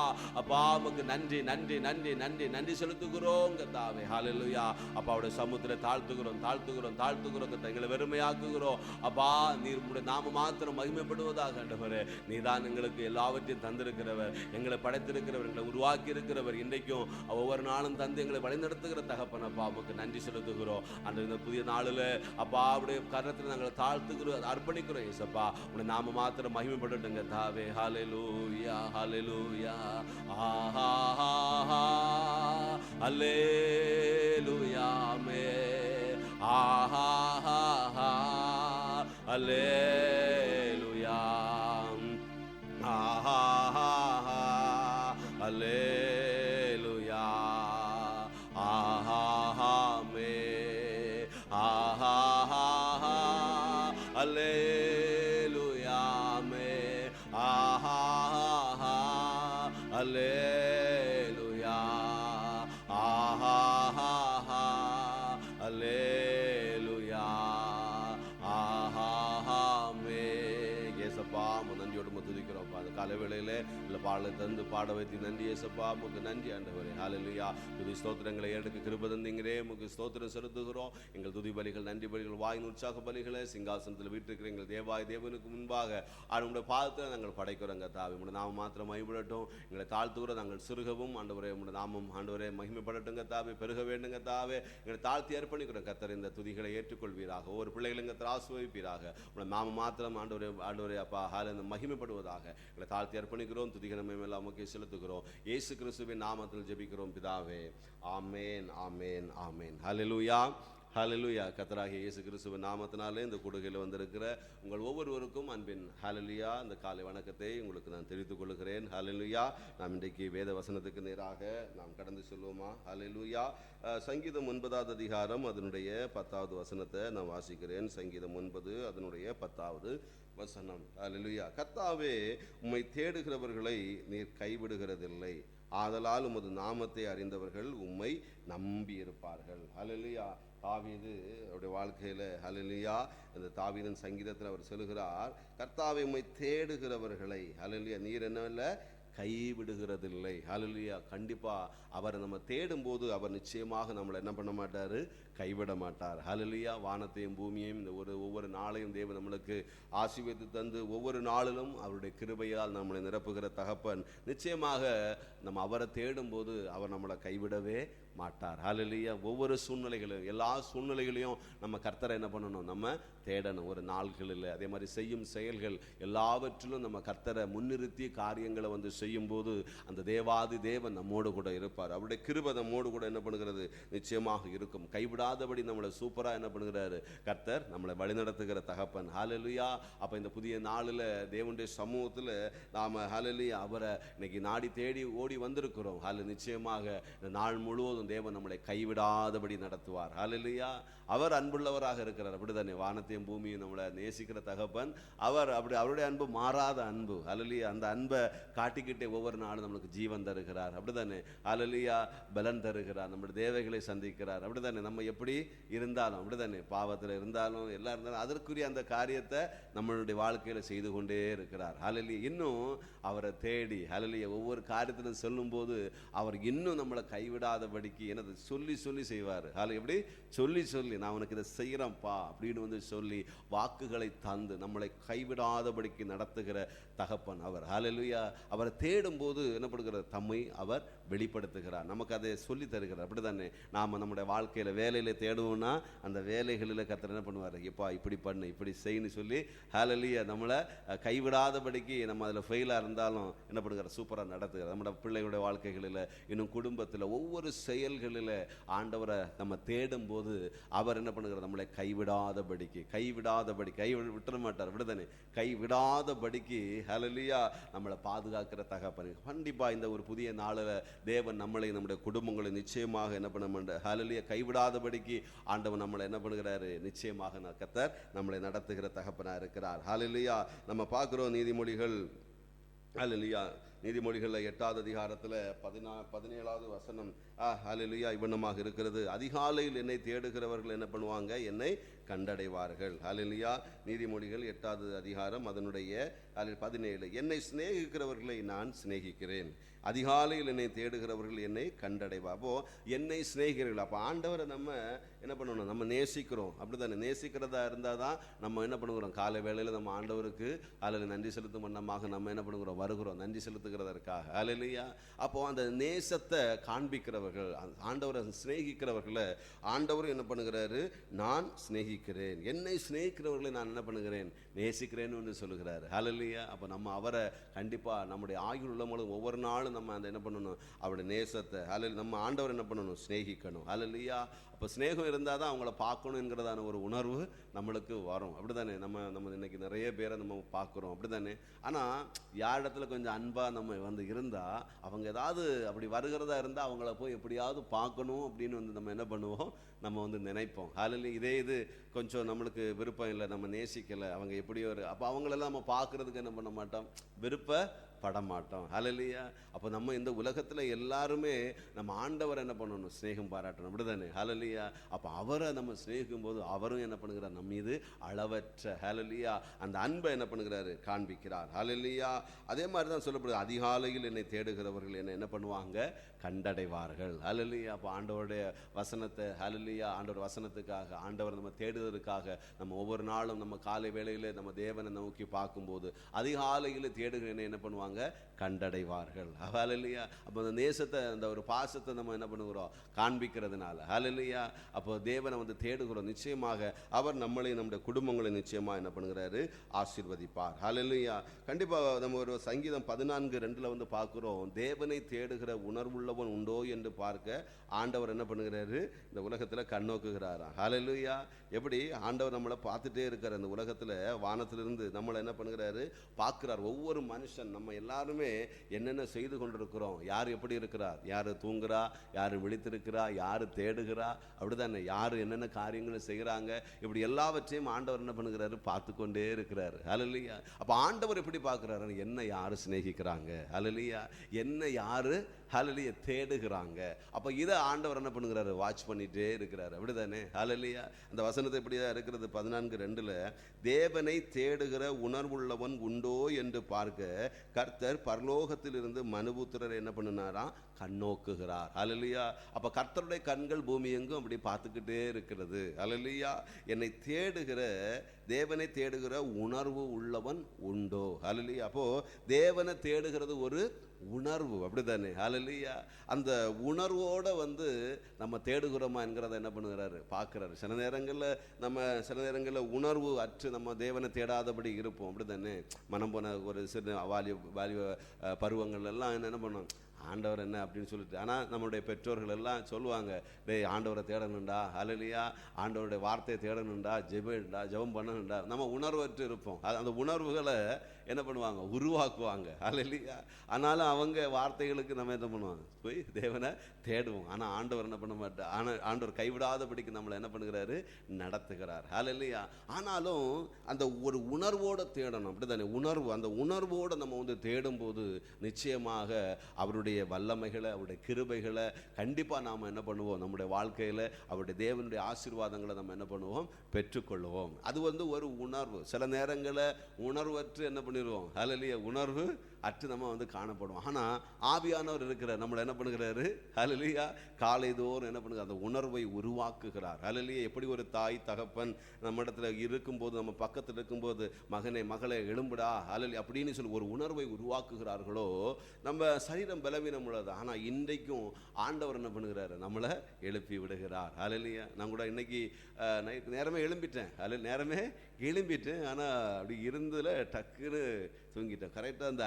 Speaker 1: அப்பா உமக்கு நன்றி நன்றி நன்றி நன்றி நன்றி செலுத்துகிறோம் கர்த்தாவே. ஹல்லேலூயா. அப்பாவுடைய சமுத்திர தாழ்த்துகிறோம் கர்த்தா. எங்களை வெறுமையாக்குகிறோம் அப்பா. நீர் உம்முடைய நாம மாத்திரம் மகிமைப்படுவதாக ஆண்டவரே. நீதான் எங்களுக்கு எல்லாவற்றையும் தந்திருக்கிறவர், எங்களை படைத்திருக்கிறவர், எங்களை உருவாக்கி இருக்கிறவர். இன்றைக்கும் ஒவ்வொரு நாளும் தந்து எங்களை வழிநடத்துகிற தகப்பன் அப்பா உமக்கு நன்றி செலுத்துகிறோம். அந்த இந்த புதிய நாளில் அப்பா அவருடைய கரத்தில் நாங்கள் தாழ்த்துக்கிறோம், அர்ப்பணிக்கிறோம். ஏசப்பா உடைய நாம மாத்திரம் மகிமைப்படட்டுங்க தாவே. ஹல்லேலூயா ஹல்லேலூயா ஹல்லேலூயா மே ஹல்லேலூயா ஹல்லேலூயா மே ஹல்லேலூயா மே ஹல்லேலூயா ஹல்லேலூயா மே. ஏசப்பா நன்றியோடு துதிக்கிறோம்ப்பா. அந்த காலவேளையில இல்லை பாடலை தந்து பாட வைத்து நன்றி ஏசப்பா. உமக்கு நன்றி ஆண்டவரே. ஹல்லேலூயா. துதி ஸ்தோத்திரங்களை எடுக்க கிருபை தந்தீங்களே, உமக்கு ஸ்தோத்திரம் செலுத்துகிறோம். எங்கள் துதி பலிகள், நன்றி பலிகள், வாயின் உற்சாக பலிகளை சிங்காசனத்தில் வீட்டிருக்கிற எங்கள் தேவனுக்கு முன்பாக அவனுடைய பாதத்தில் நாங்கள் படைக்கிறோங்க தாவி. உங்களுடைய நாமம் மாத்திரம் மகிமைப்படட்டும். எங்களை தாழ்த்துகிற நாங்கள் சிறுகவும் ஆண்டவரே உங்களுடைய நாமம் ஆண்டவரே மகிமைப்படட்டுங்க தாவே. பெருக வேண்டுங்க தாவே. எங்களை தாழ்த்தி அர்ப்பணிக்கிறோம் கர்த்தர். இந்த துதிகளை ஏற்றுக்கொள்வீராக. ஒவ்வொரு பிள்ளைகளும் கர்த்தர் ஆசீர்வதிப்பீராக. உங்களுடைய நாமம் மாத்திரம் ஆண்டவரே அப்பா மகிமைப்படுவதாக எங்களை தாழ்த்தி அர்ப்பணிக்கிறோம். துதிகளை மேலாம் நமக்கு செலுத்துகிறோம். இயேசு கிறிஸ்துவின் நாமத்தில் ஜெபிக்கிறோம் பிதாவே. ஆமேன் ஆமேன் ஆமேன். ஹல்லேலூயா ஹல்லேலூயா. கர்த்தராகிய இயேசு கிறிஸ்துவின் நாமத்தினாலே இந்த கூடுகையில் வந்திருக்கிற உங்கள் ஒவ்வொருவருக்கும் அன்பின் ஹல்லேலூயா இந்த காலை வணக்கத்தை உங்களுக்கு நான் தெரிவித்துக் கொள்கிறேன். ஹல்லேலூயா. நாம் இன்றைக்கு வேத வசனத்துக்கு நேராக நாம் கடந்து செல்வோமா? ஹல்லேலூயா. சங்கீதம் 9வது அதிகாரம் அதனுடைய 10வது வசனத்தை நான் வாசிக்கிறேன். சங்கீதம் 9 அதனுடைய 10வது வசனம். ஹல்லேலூயா. கர்த்தாவே உம்மை தேடுகிறவர்களை நீர் கைவிடுகிறதில்லை, ஆதலால் உமது நாமத்தை அறிந்தவர்கள் உம்மை நம்பி இருப்பார்கள். ஹல்லேலூயா. தாவீது அவருடைய வாழ்க்கையில் ஹல்லேலூயா அந்த தாவீதின் சங்கீதத்தில் அவர் சொல்லுகிறார், கர்த்தாவை உம்மை தேடுகிறவர்களை ஹல்லேலூயா நீர் என்னவில்லை கைவிடுகிறதில்லை. ஹல்லேலூயா. கண்டிப்பாக அவரை நம்ம தேடும்போது அவர் நிச்சயமாக நம்மளை என்ன பண்ண மாட்டார், கைவிட மாட்டார். ஹல்லேலூயா. வானத்தையும் பூமியையும் இந்த ஒவ்வொரு நாளையும் தேவன் நம்மளுக்கு ஆசீர்வதித்து தந்து ஒவ்வொரு நாளிலும் அவருடைய கிருபையால் நம்மளை நிரப்புகிற தகப்பன். நிச்சயமாக நம்ம அவரை தேடும்போது அவர் நம்மளை கைவிடவே மாட்டார். ஹல்லேலூயா. ஒவ்வொரு சூழ்நிலைகளும் எல்லா சூழ்நிலைகளையும் நம்ம கர்த்தரை என்ன பண்ணணும், நம்ம தேடணும். ஒரு நாள்களில் அதே மாதிரி செய்யும் செயல்கள் எல்லாவற்றிலும் நம்ம கர்த்தரை முன்னிறுத்தி காரியங்களை வந்து செய்யும்போது அந்த தேவாதி தேவன் நம்மோடு கூட இருப்பார். அவருடைய கிருபை நம்மோடு கூட என்ன பண்ணுகிறது, நிச்சயமாக இருக்கும். கைவிடாதபடி நம்மளை சூப்பராக என்ன பண்ணுகிறாரு கர்த்தர், நம்மளை வழிநடத்துகிற தகப்பன். ஹல்லேலூயா. அப்போ இந்த புதிய நாளில் தேவனுடைய சமூகத்தில் நாம் ஹல்லேலூயா அவரை இன்னைக்கு நாடி தேடி ஓடி வந்திருக்கிறோம். நிச்சயமாக இந்த நாள் முழுவதும் போதும் தேவன் நம்மளை கைவிடாதபடி நடத்துவார். ஹல்லேலூயா. அவர் அன்புள்ளவராக இருக்கிறார். அப்படிதானே, வானத்தையும் பூமியும் நம்மளை நேசிக்கிற தகப்பன் அவர். அப்படி அவருடைய அன்பு மாறாத அன்பு. ஹல்லேலூயா. அந்த அன்பை காட்டிக்கிட்டே ஒவ்வொரு நாளும் நம்மளுக்கு ஜீவன் தருகிறார். அப்படிதானே, ஹல்லேலூயா. பலன் தருகிறார், நம்முடைய தேவைகளை சந்திக்கிறார். அப்படிதானே, நம்ம எப்படி இருந்தாலும், அப்படிதானே, பாவத்தில் இருந்தாலும் எல்லாம் இருந்தாலும் அதற்குரிய அந்த காரியத்தை நம்மளுடைய வாழ்க்கையில் செய்து கொண்டே இருக்கிறார். ஹல்லேலூயா. இன்னும் அவரை தேடி, ஹல்லேலூயா, ஒவ்வொரு காரியத்திலும் சொல்லும்போது அவர் இன்னும் நம்மளை கைவிடாதபடிக்கு என்னது சொல்லி சொல்லி செய்வார். எப்படி சொல்லி நான் உனக்கு இதை செய்கிறேன்ப்பா அப்படின்னு சொல்லி வாக்குகளை தந்து நம்மளை கைவிடாதபடிக்கு நடத்துகிற தகப்பன் அவர். ஹல்லேலூயா. அவரை தேடும் போது என்ன பண்ணுகிறார், தம்மை அவர் வெளிப்படுத்துகிறார், நமக்கு அதை சொல்லி தருகிறார். அப்படிதானே, நாம் நம்முடைய வாழ்க்கையில் வேலையில் தேடுவோம்னா அந்த வேலைகளில் கர்த்தர் என்ன பண்ணுவார், எப்பா இப்படி பண்ணு இப்படி செய்யு சொல்லி ஹல்லேலூயா நம்மளை கைவிடாதபடிக்கு நம்ம அதில் ஃபெயிலாக இருந்தாலும் என்ன பண்ணுகிறார், சூப்பராக நடத்துகிறார். நம்மளோட பிள்ளைகளுடைய வாழ்க்கைகளில், இன்னும் குடும்பத்தில், ஒவ்வொரு செயல்களில் ஆண்டவரை நம்ம தேடும் போது அவர் என்ன பண்ணுகிறார், நம்மளை கைவிடாதபடிக்கு விட்டுற மாட்டார். அப்படிதானே, கைவிடாதபடிக்கு ஹல்லேலூயா நம்மளை பாதுகாக்கிற தகப்பன். கண்டிப்பா இந்த ஒரு புதிய நாளில் தேவன் நம்மளை, நம்முடைய குடும்பங்களை நிச்சயமாக என்ன பண்ண ஹல்லேலூயா கைவிடாதபடிக்கு ஆண்டவன் நம்மளை என்ன பண்ணுகிறாரு, நிச்சயமாக கர்த்தர் நம்மளை நடத்துகிற தகப்பனா இருக்கிறார். ஹல்லேலூயா. நம்ம பார்க்கிறோம் நீதிமொழிகள், ஹல்லேலூயா, நீதிமொழிகளில் 8வது அதிகாரத்தில் 17வது வசனம் ஹல்லேலூயா இவ்வண்ணமாக இருக்கிறது. அதிகாலையில் என்னை தேடுகிறவர்கள் என்ன பண்ணுவாங்க, என்னை கண்டடைவார்கள். ஹல்லேலூயா. நீதிமொழிகள் 8வது அதிகாரம் அதனுடைய 17, என்னை சிநேகிக்கிறவர்களை நான் சிநேகிக்கிறேன், அதிகாலையில் என்னை தேடுகிறவர்கள் என்னை கண்டடைவா. அப்போ என்னை சிநேகிக்கிறீர்கள். அப்போ ஆண்டவரை நம்ம என்ன பண்ணணும், நம்ம நேசிக்கிறோம். அப்படித்தானே, நேசிக்கிறதா இருந்தால் தான் நம்ம என்ன பண்ணுகிறோம், காலை வேளையில் நம்ம ஆண்டவருக்கு அதில் நன்றி செலுத்தும் வண்ணமாக நம்ம என்ன பண்ணுகிறோம், வருகிறோம் நன்றி செலுத்துகிறதற்காக. ஹல்லேலூயா. அப்போ அந்த நேசத்தை காண்பிக்கிறவர்கள், ஆண்டவரை சிநேகிக்கிறவர்களை ஆண்டவரும் என்ன பண்ணுகிறாரு, நான் சிநேகிக்கிறேன், என்னை சிநேகிக்கிறவர்களை நான் என்ன பண்ணுகிறேன், நேசிக்கிறேன்னு என்று சொல்லுகிறாரு. ஹல்லேலூயா. அப்போ நம்ம அவரை கண்டிப்பாக நம்முடைய ஆயுள் உள்ளவங்களும் ஒவ்வொரு நாளும் நம்ம அந்த என்ன பண்ணணும், அவருடைய நேசத்தை நம்ம ஆண்டவர் என்ன பண்ணணும், சிநேகிக்கணும். ஹல்லேலூயா. அப்போ ஸ்நேகம் இருந்தால் தான் அவங்கள பார்க்கணுங்கிறதான ஒரு உணர்வு நம்மளுக்கு வரும். அப்படிதானே, நம்ம இன்னைக்கு நிறைய பேரை நம்ம பார்க்குறோம். அப்படிதானே, ஆனால் யார் இடத்துல கொஞ்சம் அன்பாக நம்ம இருந்தால், அவங்க ஏதாவது அப்படி வருகிறதா இருந்தால் அவங்கள போய் எப்படியாவது பார்க்கணும் அப்படின்னு நம்ம என்ன பண்ணுவோம், நம்ம நினைப்போம். ஹல்லேலூயா. இது கொஞ்சம் நம்மளுக்கு விருப்பம் இல்லை, நம்ம நேசிக்கலை, அவங்க எப்படியோ அப்போ அவங்களெல்லாம் நம்ம பார்க்குறதுக்கு என்ன பண்ண மாட்டோம், விருப்பப்படமாட்டோம். ஹல்லேலூயா. அப்போ நம்ம இந்த உலகத்தில் எல்லாருமே நம்ம ஆண்டவரை என்ன பண்ணணும், ஸ்நேகம் பாராட்டணும். அப்படிதானே, ஹல்லேலூயா. அப்போ அவரை நம்ம சிநேகிக்கும் போது அவரும் என்ன பண்ணுகிறார், நம்ம மீது அளவற்ற ஹல்லேலூயா அந்த அன்பை என்ன பண்ணுகிறாரு, காண்பிக்கிறார். ஹல்லேலூயா. அதே மாதிரி தான் சொல்லப்படுது, அதிகாலையில் என்னை தேடுகிறவர்கள் என்ன பண்ணுவாங்க, கண்டடைவார்கள். ஹல்லேலூயா. அப்போ ஆண்டவருடைய வசனத்தை, ஹல்லேலூயா, ஆண்டவர் வசனத்துக்காக, ஆண்டவர் நம்ம தேடுவதற்காக நம்ம ஒவ்வொரு நாளும் நம்ம காலை வேளையில் நம்ம தேவனை நோக்கி பார்க்கும்போது அதிகாலையில் தேடுகிறேன் என்ன பண்ணுவாங்க, கண்டடைவார்கள். ஹல்லேலூயா. அப்போ அந்த நேசத்தை, அந்த ஒரு பாசத்தை நம்ம என்ன பண்ணுகிறோம், காண்பிக்கிறதுனால. ஹல்லேலூயா. அப்போ தேவனை தேடுகிறோம், நிச்சயமாக அவர் நம்மளை, நம்முடைய குடும்பங்களை நிச்சயமாக என்ன பண்ணுகிறாரு, ஆசீர்வதிப்பார். ஹல்லேலூயா. கண்டிப்பாக நம்ம ஒரு சங்கீதம் 14:2 பார்க்கிறோம், தேவனை தேடுகிற உணர்வுள்ளவன் உண்டோ என்று பார்க்க ஆண்டவர் என்ன பண்ணுகிறாரு, இந்த உலகத்தில் கண்ணோக்குகிறாராம். ஹல்லேலூயா. எப்படி ஆண்டவர் நம்மளை பார்த்துட்டே இருக்கார், அந்த உலகத்தில் வானத்திலிருந்து நம்மளை என்ன பண்ணுகிறாரு, பார்க்கிறார். ஒவ்வொரு மனுஷன், நம்ம எல்லாருமே என்னென்ன செய்து கொண்டிருக்கிறோம், யார் எப்படி இருக்கிறார், யார் தூங்குறா, யார் விழித்திருக்கிறா, யார் தேடுகிறா, அப்படிதானே, யார் என்னென்ன காரியங்களை செய்கிறாங்க, இப்படி எல்லாவற்றையும் ஆண்டவர் என்ன பண்ணுகிறாரு, பார்த்து கொண்டே இருக்கிறார். ஹல்லேலூயா. அப்போ ஆண்டவர் எப்படி பார்க்குறாரு, என்ன யார் சிநேகிக்கிறாங்க, ஹல்லேலூயா, என்ன யார் ஹல்லேலூயா தேடுகிறாங்க. அப்போ இதை ஆண்டவர் என்ன பண்ணுகிறாரு, வாட்ச் பண்ணிகிட்டே இருக்கிறார். அப்படிதானே, ஹல்லேலூயா. அந்த வசனத்தை இப்படிதான் இருக்கிறது 14:2, தேவனை தேடுகிற உணர்வுள்ளவன் உண்டோ என்று பார்க்க கர்த்தர் பரலோகத்திலிருந்து மனுபுத்திரர் என்ன பண்ணினாராம், கண்ணோக்குகிறார். ஹல்லேலூயா. அப்போ கர்த்தருடைய கண்கள் பூமி எங்கும் அப்படி பார்த்துக்கிட்டே இருக்கிறது. ஹல்லேலூயா. என்னை தேடுகிற, தேவனை தேடுகிற உணர்வு உள்ளவன் உண்டோ. ஹல்லேலூயா. அப்போ தேவனை தேடுகிறது ஒரு உணர்வு. அப்படித்தானே, ஹல்லேலூயா. அந்த உணர்வோட நம்ம தேடுகிறோமா என்கிறத என்ன பண்ணுகிறாரு, பார்க்குறாரு. சில நேரங்களில் உணர்வு அற்று நம்ம தேவனை தேடாதபடி இருப்போம். அப்படித்தானே, மனம் போன ஒரு சிறு வாலிப பருவங்கள் எல்லாம் என்ன பண்ணோம், ஆண்டவர் என்ன அப்படின்னு சொல்லிட்டு. ஆனால் நம்மளுடைய பெற்றோர்கள் எல்லாம் சொல்லுவாங்க, டேய் ஆண்டவரை தேடணுண்டா, ஹல்லேலூயா, ஆண்டவருடைய வார்த்தையை தேடணுண்டா, ஜெபம் பண்ணணுண்டா. நம்ம உணர்வற்று இருப்போம். அந்த உணர்வுகளை என்ன பண்ணுவாங்க, உருவாக்குவாங்க. ஹல்லேலூயா. ஆனாலும் அவங்க வார்த்தைகளுக்கு நம்ம என்ன பண்ணுவாங்க, போய் தேவனை தேடுவோம். ஆனால் ஆண்டவர் என்ன பண்ண மாட்டார். ஆனால் ஆண்டவர் கைவிடாதபடிக்கு நம்மளை என்ன பண்ணுகிறாரு, நடத்துகிறார். ஹல்லேலூயா. ஆனாலும் அந்த ஒரு உணர்வோடு தேடணும், அப்படி தானே? உணர்வு, அந்த உணர்வோடு நம்ம வந்து தேடும்போது நிச்சயமாக அவருடைய வல்லமைகளை, அவருடைய கிருபைகளை கண்டிப்பாக நாம் என்ன பண்ணுவோம், நம்முடைய வாழ்க்கையில் அவருடைய தேவனுடைய ஆசீர்வாதங்களை நம்ம என்ன பண்ணுவோம், பெற்றுக்கொள்வோம். அது வந்து ஒரு உணர்வு. சில நேரங்களில் உணர்வற்று என்ன பண்ணிடுவோம், ஹல்லேலூயா, உணர்வு அற்று நம்ம வந்து காணப்படுவோம். ஆனால் ஆவியானவர் இருக்கிறார், நம்மளை என்ன பண்ணுகிறாரு, ஹல்லேலூயா, காலைதோறும் என்ன பண்ணுகிறார், அந்த உணர்வை உருவாக்குகிறார். ஹல்லேலூயா. எப்படி ஒரு தாய் தகப்பன் நம்ம இடத்துல இருக்கும்போது, நம்ம பக்கத்தில் இருக்கும்போது, மகனே மகளே எழும்புடா, ஹல்லேலூயா அப்படின்னு சொல்லி ஒரு உணர்வை உருவாக்குகிறார்களோ, நம்ம சரீரம் பலவீனம் உள்ளது. ஆனால் இன்றைக்கும் ஆண்டவர் என்ன பண்ணுகிறாரு, நம்மளை எழுப்பி விடுகிறார். ஹல்லேலூயா. நான் கூட இன்னைக்கு நைட் நேரமே எழும்பிட்டேன். ஆனால் அப்படி இருந்ததில் டக்குன்னு தூங்கிட்டேன். கரெக்டாக அந்த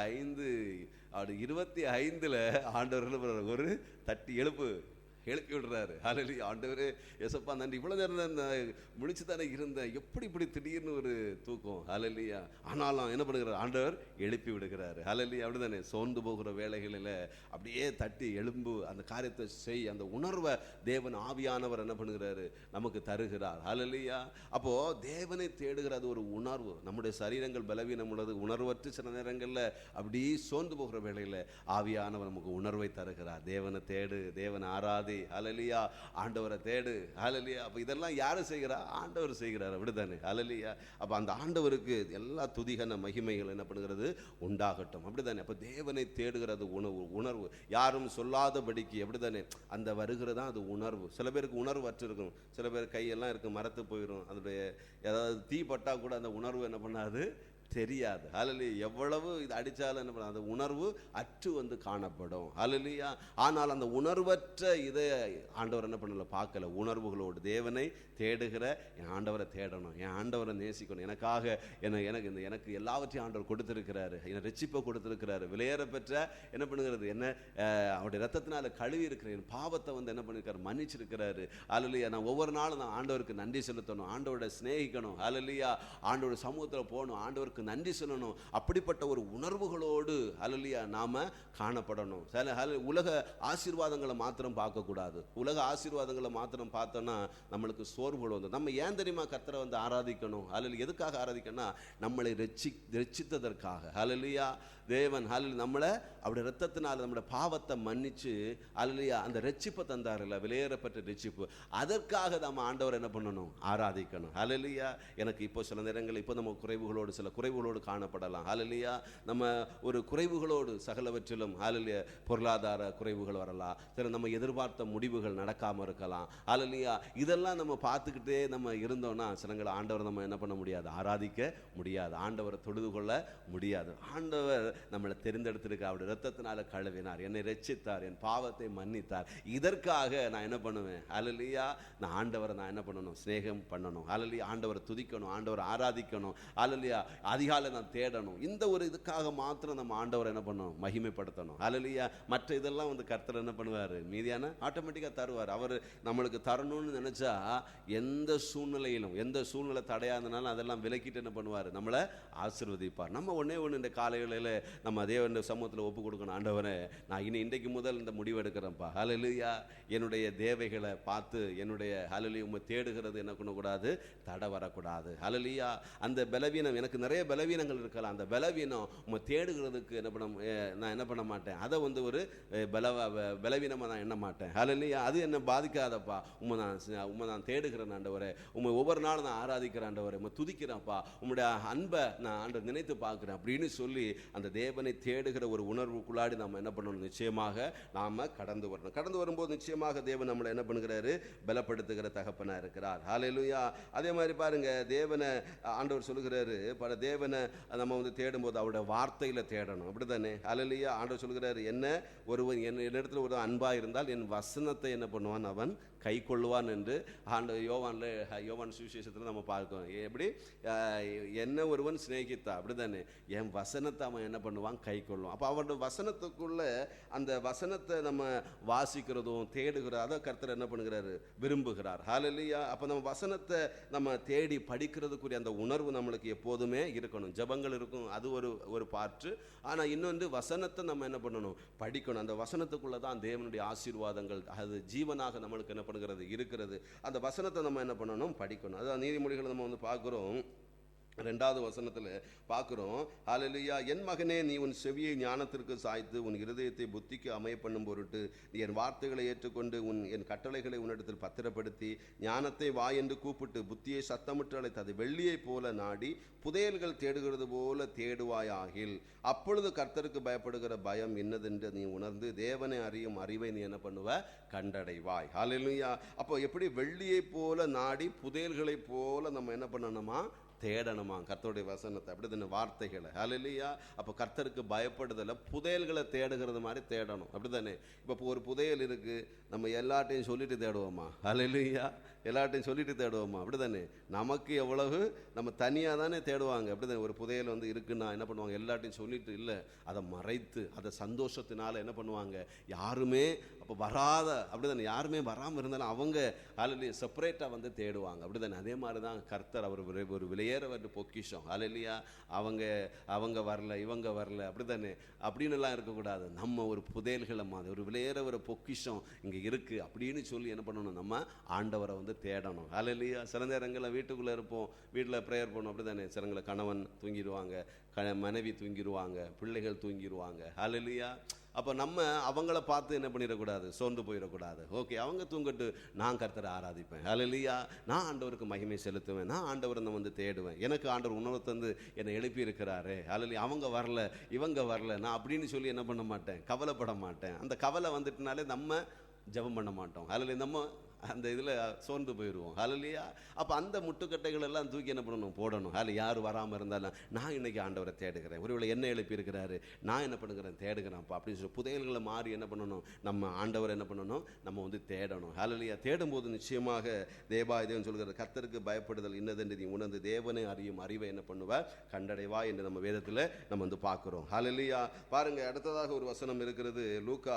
Speaker 1: 5:25 ஆண்டவர் ஒரு தட்டி எழுப்பி விடுறாரு. ஹல்லேலூயா. ஆண்டவரே ஏசப்பா நன்றி, இவ்வளோ நேரம் முழிச்சு தானே இருந்தேன், எப்படி இப்படி திடீர்னு ஒரு தூக்கம். ஹல்லேலூயா. ஆனாலும் என்ன பண்ணுகிறார், ஆண்டவர் எழுப்பி விடுகிறாரு. ஹல்லேலூயா. அப்படி தானே? சோர்ந்து போகிற வேலைகளில் அப்படியே தட்டி எழும்பு, அந்த காரியத்தை செய், அந்த உணர்வை தேவன் ஆவியானவர் என்ன பண்ணுகிறாரு, நமக்கு தருகிறார். ஹல்லேலூயா. அப்போது தேவனை தேடுகிறது ஒரு உணர்வு. நம்முடைய சரீரங்கள் பலவீனம் உள்ளது, உணர்வற்று சில நேரங்களில் அப்படி சோர்ந்து போகிற வேலையில் ஆவியானவர் நமக்கு உணர்வை தருகிறார். தேவனை தேடு, தேவனை ஆராதி, ஹல்லேலூயா, ஆண்டவரை தேடு. ஹல்லேலூயா. அப்போ இதெல்லாம் யாரு செய்கிறா, ஆண்டவர் செய்கிறார். அப்படித்தானே? ஹல்லேலூயா. அப்போ அந்த ஆண்டவருக்கு எல்லா துதிகன மகிமைகள் என்ன பண்ணுகிறது, உண்டாகட்டும். அப்படித்தானே? அப்போ தேவனை தேடுகிறது உணர்வு, யாரும் சொல்லாதபடிக்கு. அப்படித்தானே? அந்த வருகிறதா அது உணர்வு. சில பேருக்கு உணர்வு அற்று இருக்கும், சில பேர் கையெல்லாம் இருக்கும், மரத்து போயிடும், அதனுடைய ஏதாவது தீ பட்டா கூட அந்த உணர்வு என்ன பண்ணாது, தெரியாது. ஹல்லேலூயா. எவ்வளவு இது அடித்தாலும் என்ன பண்ண, அந்த உணர்வு அற்று வந்து காணப்படும். ஹல்லேலூயா. ஆனால் அந்த உணர்வற்ற இதை ஆண்டவர் என்ன பண்ணல, பார்க்கல. உணர்வுகளோடு தேவனை தேடுகிற என் ஆண்டவரை தேடணும், என் ஆண்டவரை நேசிக்கணும். எனக்கு எல்லாவற்றையும் ஆண்டவர் கொடுத்திருக்கிறாரு, என்னை ரட்சிப்பை கொடுத்திருக்கிறாரு, விலையேற பெற்ற என்ன பண்ணுகிறது, என்ன அவருடைய ரத்தத்தினால கழுவி இருக்கிற என் பாவத்தை வந்து என்ன பண்ணிருக்காரு, மன்னிச்சிருக்கிறாரு. ஹல்லேலூயா. நான் ஒவ்வொரு நாளும் நான் ஆண்டவருக்கு நன்றி செலுத்தணும், ஆண்டவரை சிநேகிக்கணும். ஹல்லேலூயா. ஆண்டவருடைய சமூகத்தில் போகணும், ஆண்டவருக்கு நன்றி சொல்லணும். அப்படிப்பட்ட ஒரு உணர்வுகளோடு ஹல்லேலூயா நாம காணப்படணும். உலக ஆசீர்வாதங்களை மாத்திரம் பார்க்கக்கூடாது. உலக ஆசீர்வாதங்களை மாத்திரம் பார்த்தோன்னா நம்மளுக்கு சோர்வுகள் வந்து, நம்ம ஏன் தெரியுமா கர்த்தரை வந்து ஆராதிக்கணும்? ஹல்லேலூயா. எதுக்காக ஆராதிக்கணும்னா நம்மளை ரட்சித்ததற்காக. ஹல்லேலூயா. தேவன் ஹல்லேலூயா நம்மளை அவருடைய ரத்தத்தினால் நம்முடைய பாவத்தை மன்னிச்சு ஹல்லேலூயா அந்த ரட்சிப்பை தந்தார்ல, விலையேறப்பட்ட ரட்சிப்பு. அதற்காக நம்ம ஆண்டவர் என்ன பண்ணணும், ஆராதிக்கணும். ஹல்லேலூயா. எனக்கு இப்போ சில நேரங்கள் இப்போ நம்ம சில குறைவுகளோடு காணப்படலாம். ஹல்லேலூயா. நம்ம ஒரு குறைவுகளோடு சகலவற்றிலும் ஹல்லேலூயா, பொருளாதார குறைவுகள் வரலாம், சில நம்ம எதிர்பார்த்த முடிவுகள் நடக்காமல் இருக்கலாம். ஹல்லேலூயா. இதெல்லாம் நம்ம பார்த்துக்கிட்டே நம்ம இருந்தோம்னா சிலங்களை ஆண்டவர் நம்ம என்ன பண்ண முடியாது, ஆராதிக்க முடியாது, ஆண்டவரை தொழுது கொள்ள முடியாது. ஆண்டவர் நம்மளை தெரிந்தெடுத்திருக்க, அவருடைய ரத்தத்தினால கழுவினார், என்னை ரட்சித்தார், என் பாவத்தை மன்னித்தார். இதற்காக நான் என்ன பண்ணுவேன், ஹல்லேலூயா, நான் ஆண்டவரை நான் என்ன பண்ணணும், ஸ்நேகம் பண்ணணும். ஹல்லேலூயா. ஆண்டவரை துதிக்கணும், ஆண்டவரை ஆராதிக்கணும். ஹல்லேலூயா. அதிகாலை நான் தேடணும். இந்த ஒரு இதுக்காக மாத்திரம் நம்ம ஆண்டவரை என்ன பண்ணணும், மகிமைப்படுத்தணும். ஹல்லேலூயா. மற்ற இதெல்லாம் வந்து கர்த்தர் என்ன பண்ணுவார், மீதியான ஆட்டோமேட்டிக்காக தருவார். அவர் நம்மளுக்கு தரணும்னு நினைச்சா எந்த சூழ்நிலையிலும், எந்த சூழ்நிலை தடையாதனாலும் அதெல்லாம் விலக்கிட்டு என்ன பண்ணுவார், நம்மளை ஆசீர்வதிப்பார். நம்ம ஒன்று இந்த காலைகளில் நம்ம தேவனுடைய சமூகத்தில் ஒப்பு கொடுக்கணும். ஆண்டவரே, நான் இன்றைக்கு முதல் இந்த முடிவு எடுக்கிறேன்ப்பா. ஹல்லேலூயா. என்னுடைய தேவைகளை பார்த்து என்னுடைய ஹல்லேலூயா உம்மை தேடுகிறது என்ன பண்ணக்கூடாது, தடை வரக்கூடாது. ஹல்லேலூயா. அந்த பலவீனம், எனக்கு நிறைய பலவீனங்கள் இருக்கலாம், அந்த பலவீனம் உம்மை தேடுகிறதுக்கு நான் என்ன பண்ண மாட்டேன், அதை வந்து ஒரு பலவீனமாக நான் எண்ண மாட்டேன். ஹல்லேலூயா. அது என்ன பாதிக்காதப்பா. உம்மை நான் தேடுகிறேன் ஆண்டவரே, உம்மை ஒவ்வொரு நாளும் நான் ஆராதிக்கிறேன் ஆண்டவரே, உம்மை துதிக்கிறேன்ப்பா, உம்முடைய அன்பை நான் ஆண்டவர் நினைத்து பார்க்குறேன் அப்படின்னு சொல்லி அந்த தேவனை தேடுகிற ஒரு உணர்வுக்குள்ளாடி நாம் என்ன பண்ணணும், நிச்சயமாக நாம் கடந்து வரணும். கடந்து வரும்போது நிச்சயமாக தேவன் நம்மளை என்ன பண்ணுகிறாரு, பலப்படுத்துகிற தகப்பனாக இருக்கிறார். ஹல்லேலூயா. அதே மாதிரி பாருங்க, தேவனை ஆண்டவர் சொல்லுகிறாரு, தேவனை நம்ம வந்து தேடும்போது அவருடைய வார்த்தையில் தேடணும். அப்படி தானே? ஹல்லேலூயா. ஆண்டவர் சொல்லுகிறாரு, என்ன ஒருவன் என்னிடத்தில் ஒரு அன்பாக இருந்தால் என் வசனத்தை என்ன பண்ணுவான், அவன் கை கொள்ளுவான் என்று யோவான் சுவிசேஷத்தில் நம்ம பார்க்கிறோம். எப்படி என்ன ஒருவன் சிநேகித்தா, அப்படிதானே, என் வசனத்தை அவன் என்ன பண்ணுவான், கை கொள்ளுவான். அப்போ அவனோட வசனத்துக்குள்ள அந்த வசனத்தை நம்ம வாசிக்கிறதும் தேடுகிறோம், அதை கர்த்தர் என்ன பண்ணுகிறாரு, விரும்புகிறார். ஹல்லேலூயா. அப்போ நம்ம வசனத்தை நம்ம தேடி படிக்கிறதுக்குரிய அந்த உணர்வு நம்மளுக்கு எப்போதுமே இருக்கணும். ஜெபங்கள் இருக்கும், அது ஒரு பாற்று. ஆனால் இன்னொன்று வசனத்தை நம்ம என்ன பண்ணணும், படிக்கணும். அந்த வசனத்துக்குள்ள தான் தேவனுடைய ஆசீர்வாதங்கள் அது ஜீவனாக நம்மளுக்கு என்ன பண்ணுகிறது, இருக்கிறது. அந்த வசனத்தை நம்ம என்ன பண்ணணும், படிக்கணும். அதான் நீதிமொழிகளை நம்ம வந்து பார்க்குறோம். 2வது வசனத்தில் பார்க்குறோம். ஹல்லேலூயா. என் மகனே, நீ உன் செவியை ஞானத்திற்கு சாய்த்து உன் இருதயத்தை புத்திக்கு அமைய பண்ணும் பொருட்டு நீ என் வார்த்தைகளை ஏற்றுக்கொண்டு என் கட்டளைகளை உன்னிடத்தில் பத்திரப்படுத்தி ஞானத்தை வா என்று கூப்பிட்டு புத்தியை சத்தமிட்டு அழைத்து அது வெள்ளியை போல நாடி புதையல்கள் தேடுகிறது போல தேடுவாயாகில் அப்பொழுது கர்த்தருக்கு பயப்படுகிற பயம் என்னதென்று நீ உணர்ந்து தேவனை அறியும் அறிவை நீ என்ன பண்ணுவ, கண்டடைவாய். ஹல்லேலூயா. அப்போ எப்படி வெள்ளியை போல நாடி புதையல்களை போல நம்ம என்ன பண்ணணுமா, தேடணுமா கர்த்தருடைய வசனத்தை, அப்படி தானே வார்த்தைகளை. ஹல்லேலூயா. அப்போ கர்த்தருக்கு பயப்படுதலை புதையல்களை தேடுகிறது மாதிரி தேடணும், அப்படி தானே. இப்போ ஒரு புதையல் இருக்குது, நம்ம எல்லாட்டையும் சொல்லிட்டு தேடுவோமா? ஹல்லேலூயா. எல்லாட்டையும் சொல்லிட்டு தேடுவோமா? அப்படி தானே. நமக்கு எவ்வளவு நம்ம தனியாக தானே தேடுவாங்க, அப்படி தானே. ஒரு புதையல் வந்து இருக்குன்னா என்ன பண்ணுவாங்க, எல்லாட்டையும் சொல்லிட்டு இல்லை, அதை மறைத்து அதை சந்தோஷத்தினால என்ன பண்ணுவாங்க, யாருமே அப்போ வராத, அப்படி தானே, யாருமே வராமல் இருந்தாலும் அவங்க ஹல்லேலூயா செப்பரேட்டாக வந்து தேடுவாங்க, அப்படி தானே. அதே மாதிரி தான் கர்த்தர் அவர் ஒரு விலையேற வந்து பொக்கிஷம். ஹல்லேலூயா. அவங்க வரல, இவங்க வரல, அப்படி தானே, அப்படின்னுலாம் இருக்கக்கூடாது. நம்ம ஒரு புதையல்களை மாதிரி ஒரு விலையேற ஒரு பொக்கிஷம் இங்கே இருக்குது அப்படின்னு சொல்லி என்ன பண்ணணும், நம்ம ஆண்டவரை வந்து தேடணும். ஹல்லேலூயா. சில நேரங்களில் வீட்டுக்குள்ளே இருப்போம், வீட்டில் ப்ரேயர் பண்ணோம், அப்படி தானே. சிலங்களை கணவன் தூங்கிடுவாங்க, மனைவி தூங்கிடுவாங்க, பிள்ளைகள் தூங்கிடுவாங்க. ஹல்லேலூயா. அப்போ நம்ம அவங்கள பார்த்து என்ன பண்ணிடக்கூடாது, சோர்ந்து போயிடக்கூடாது. ஓகே, அவங்க தூங்கட்டு, நான் கர்த்தரை ஆராதிப்பேன். ஹல்லேலூயா. நான் ஆண்டவருக்கு மகிமை செலுத்துவேன், நான் ஆண்டவரை நான் வந்து தேடுவேன், எனக்கு ஆண்டவர் உணர்வு தந்து என்னை எழுப்பி இருக்கிறாரு. ஹல்லேலூயா. அவங்க வரல, இவங்க வரல, நான் அப்படின்னு சொல்லி என்ன பண்ண மாட்டேன், கவலைப்பட மாட்டேன். அந்த கவலை வந்துட்டுனாலே நம்ம ஜெபம் பண்ண மாட்டோம். ஹல்லேலூயா. நம்ம அந்த இதில் சோர்ந்து போயிடுவோம். ஹல்லேலூயா. அப்போ அந்த முட்டுக்கட்டைகள் எல்லாம் தூக்கி என்ன பண்ணணும், போடணும். யார் வராமல் இருந்தாலும் நான் இன்னைக்கு ஆண்டவரை தேடுகிறேன், ஒருவேளை என்ன எழுப்பி இருக்கிறாரு, நான் என்ன பண்ணுகிறேன், தேடுகிறேன்ப்பா அப்படின்னு சொல்லி புதையல்களை மாறி என்ன பண்ணணும், நம்ம ஆண்டவரை என்ன பண்ணணும், நம்ம வந்து தேடணும். ஹல்லேலூயா. தேடும்போது நிச்சயமாக தேவன் சொல்கிறார், கர்த்தருக்கு பயப்படுதல் இன்னதென்று நீ உணர்ந்து தேவனை அறியும் அறிவை என்ன பண்ணுவ, கண்டடைவா என்று நம்ம வேதத்தில் நம்ம வந்து பார்க்குறோம். ஹல்லேலூயா. பாருங்க, அடுத்ததாக ஒரு வசனம் இருக்கிறது. லூக்கா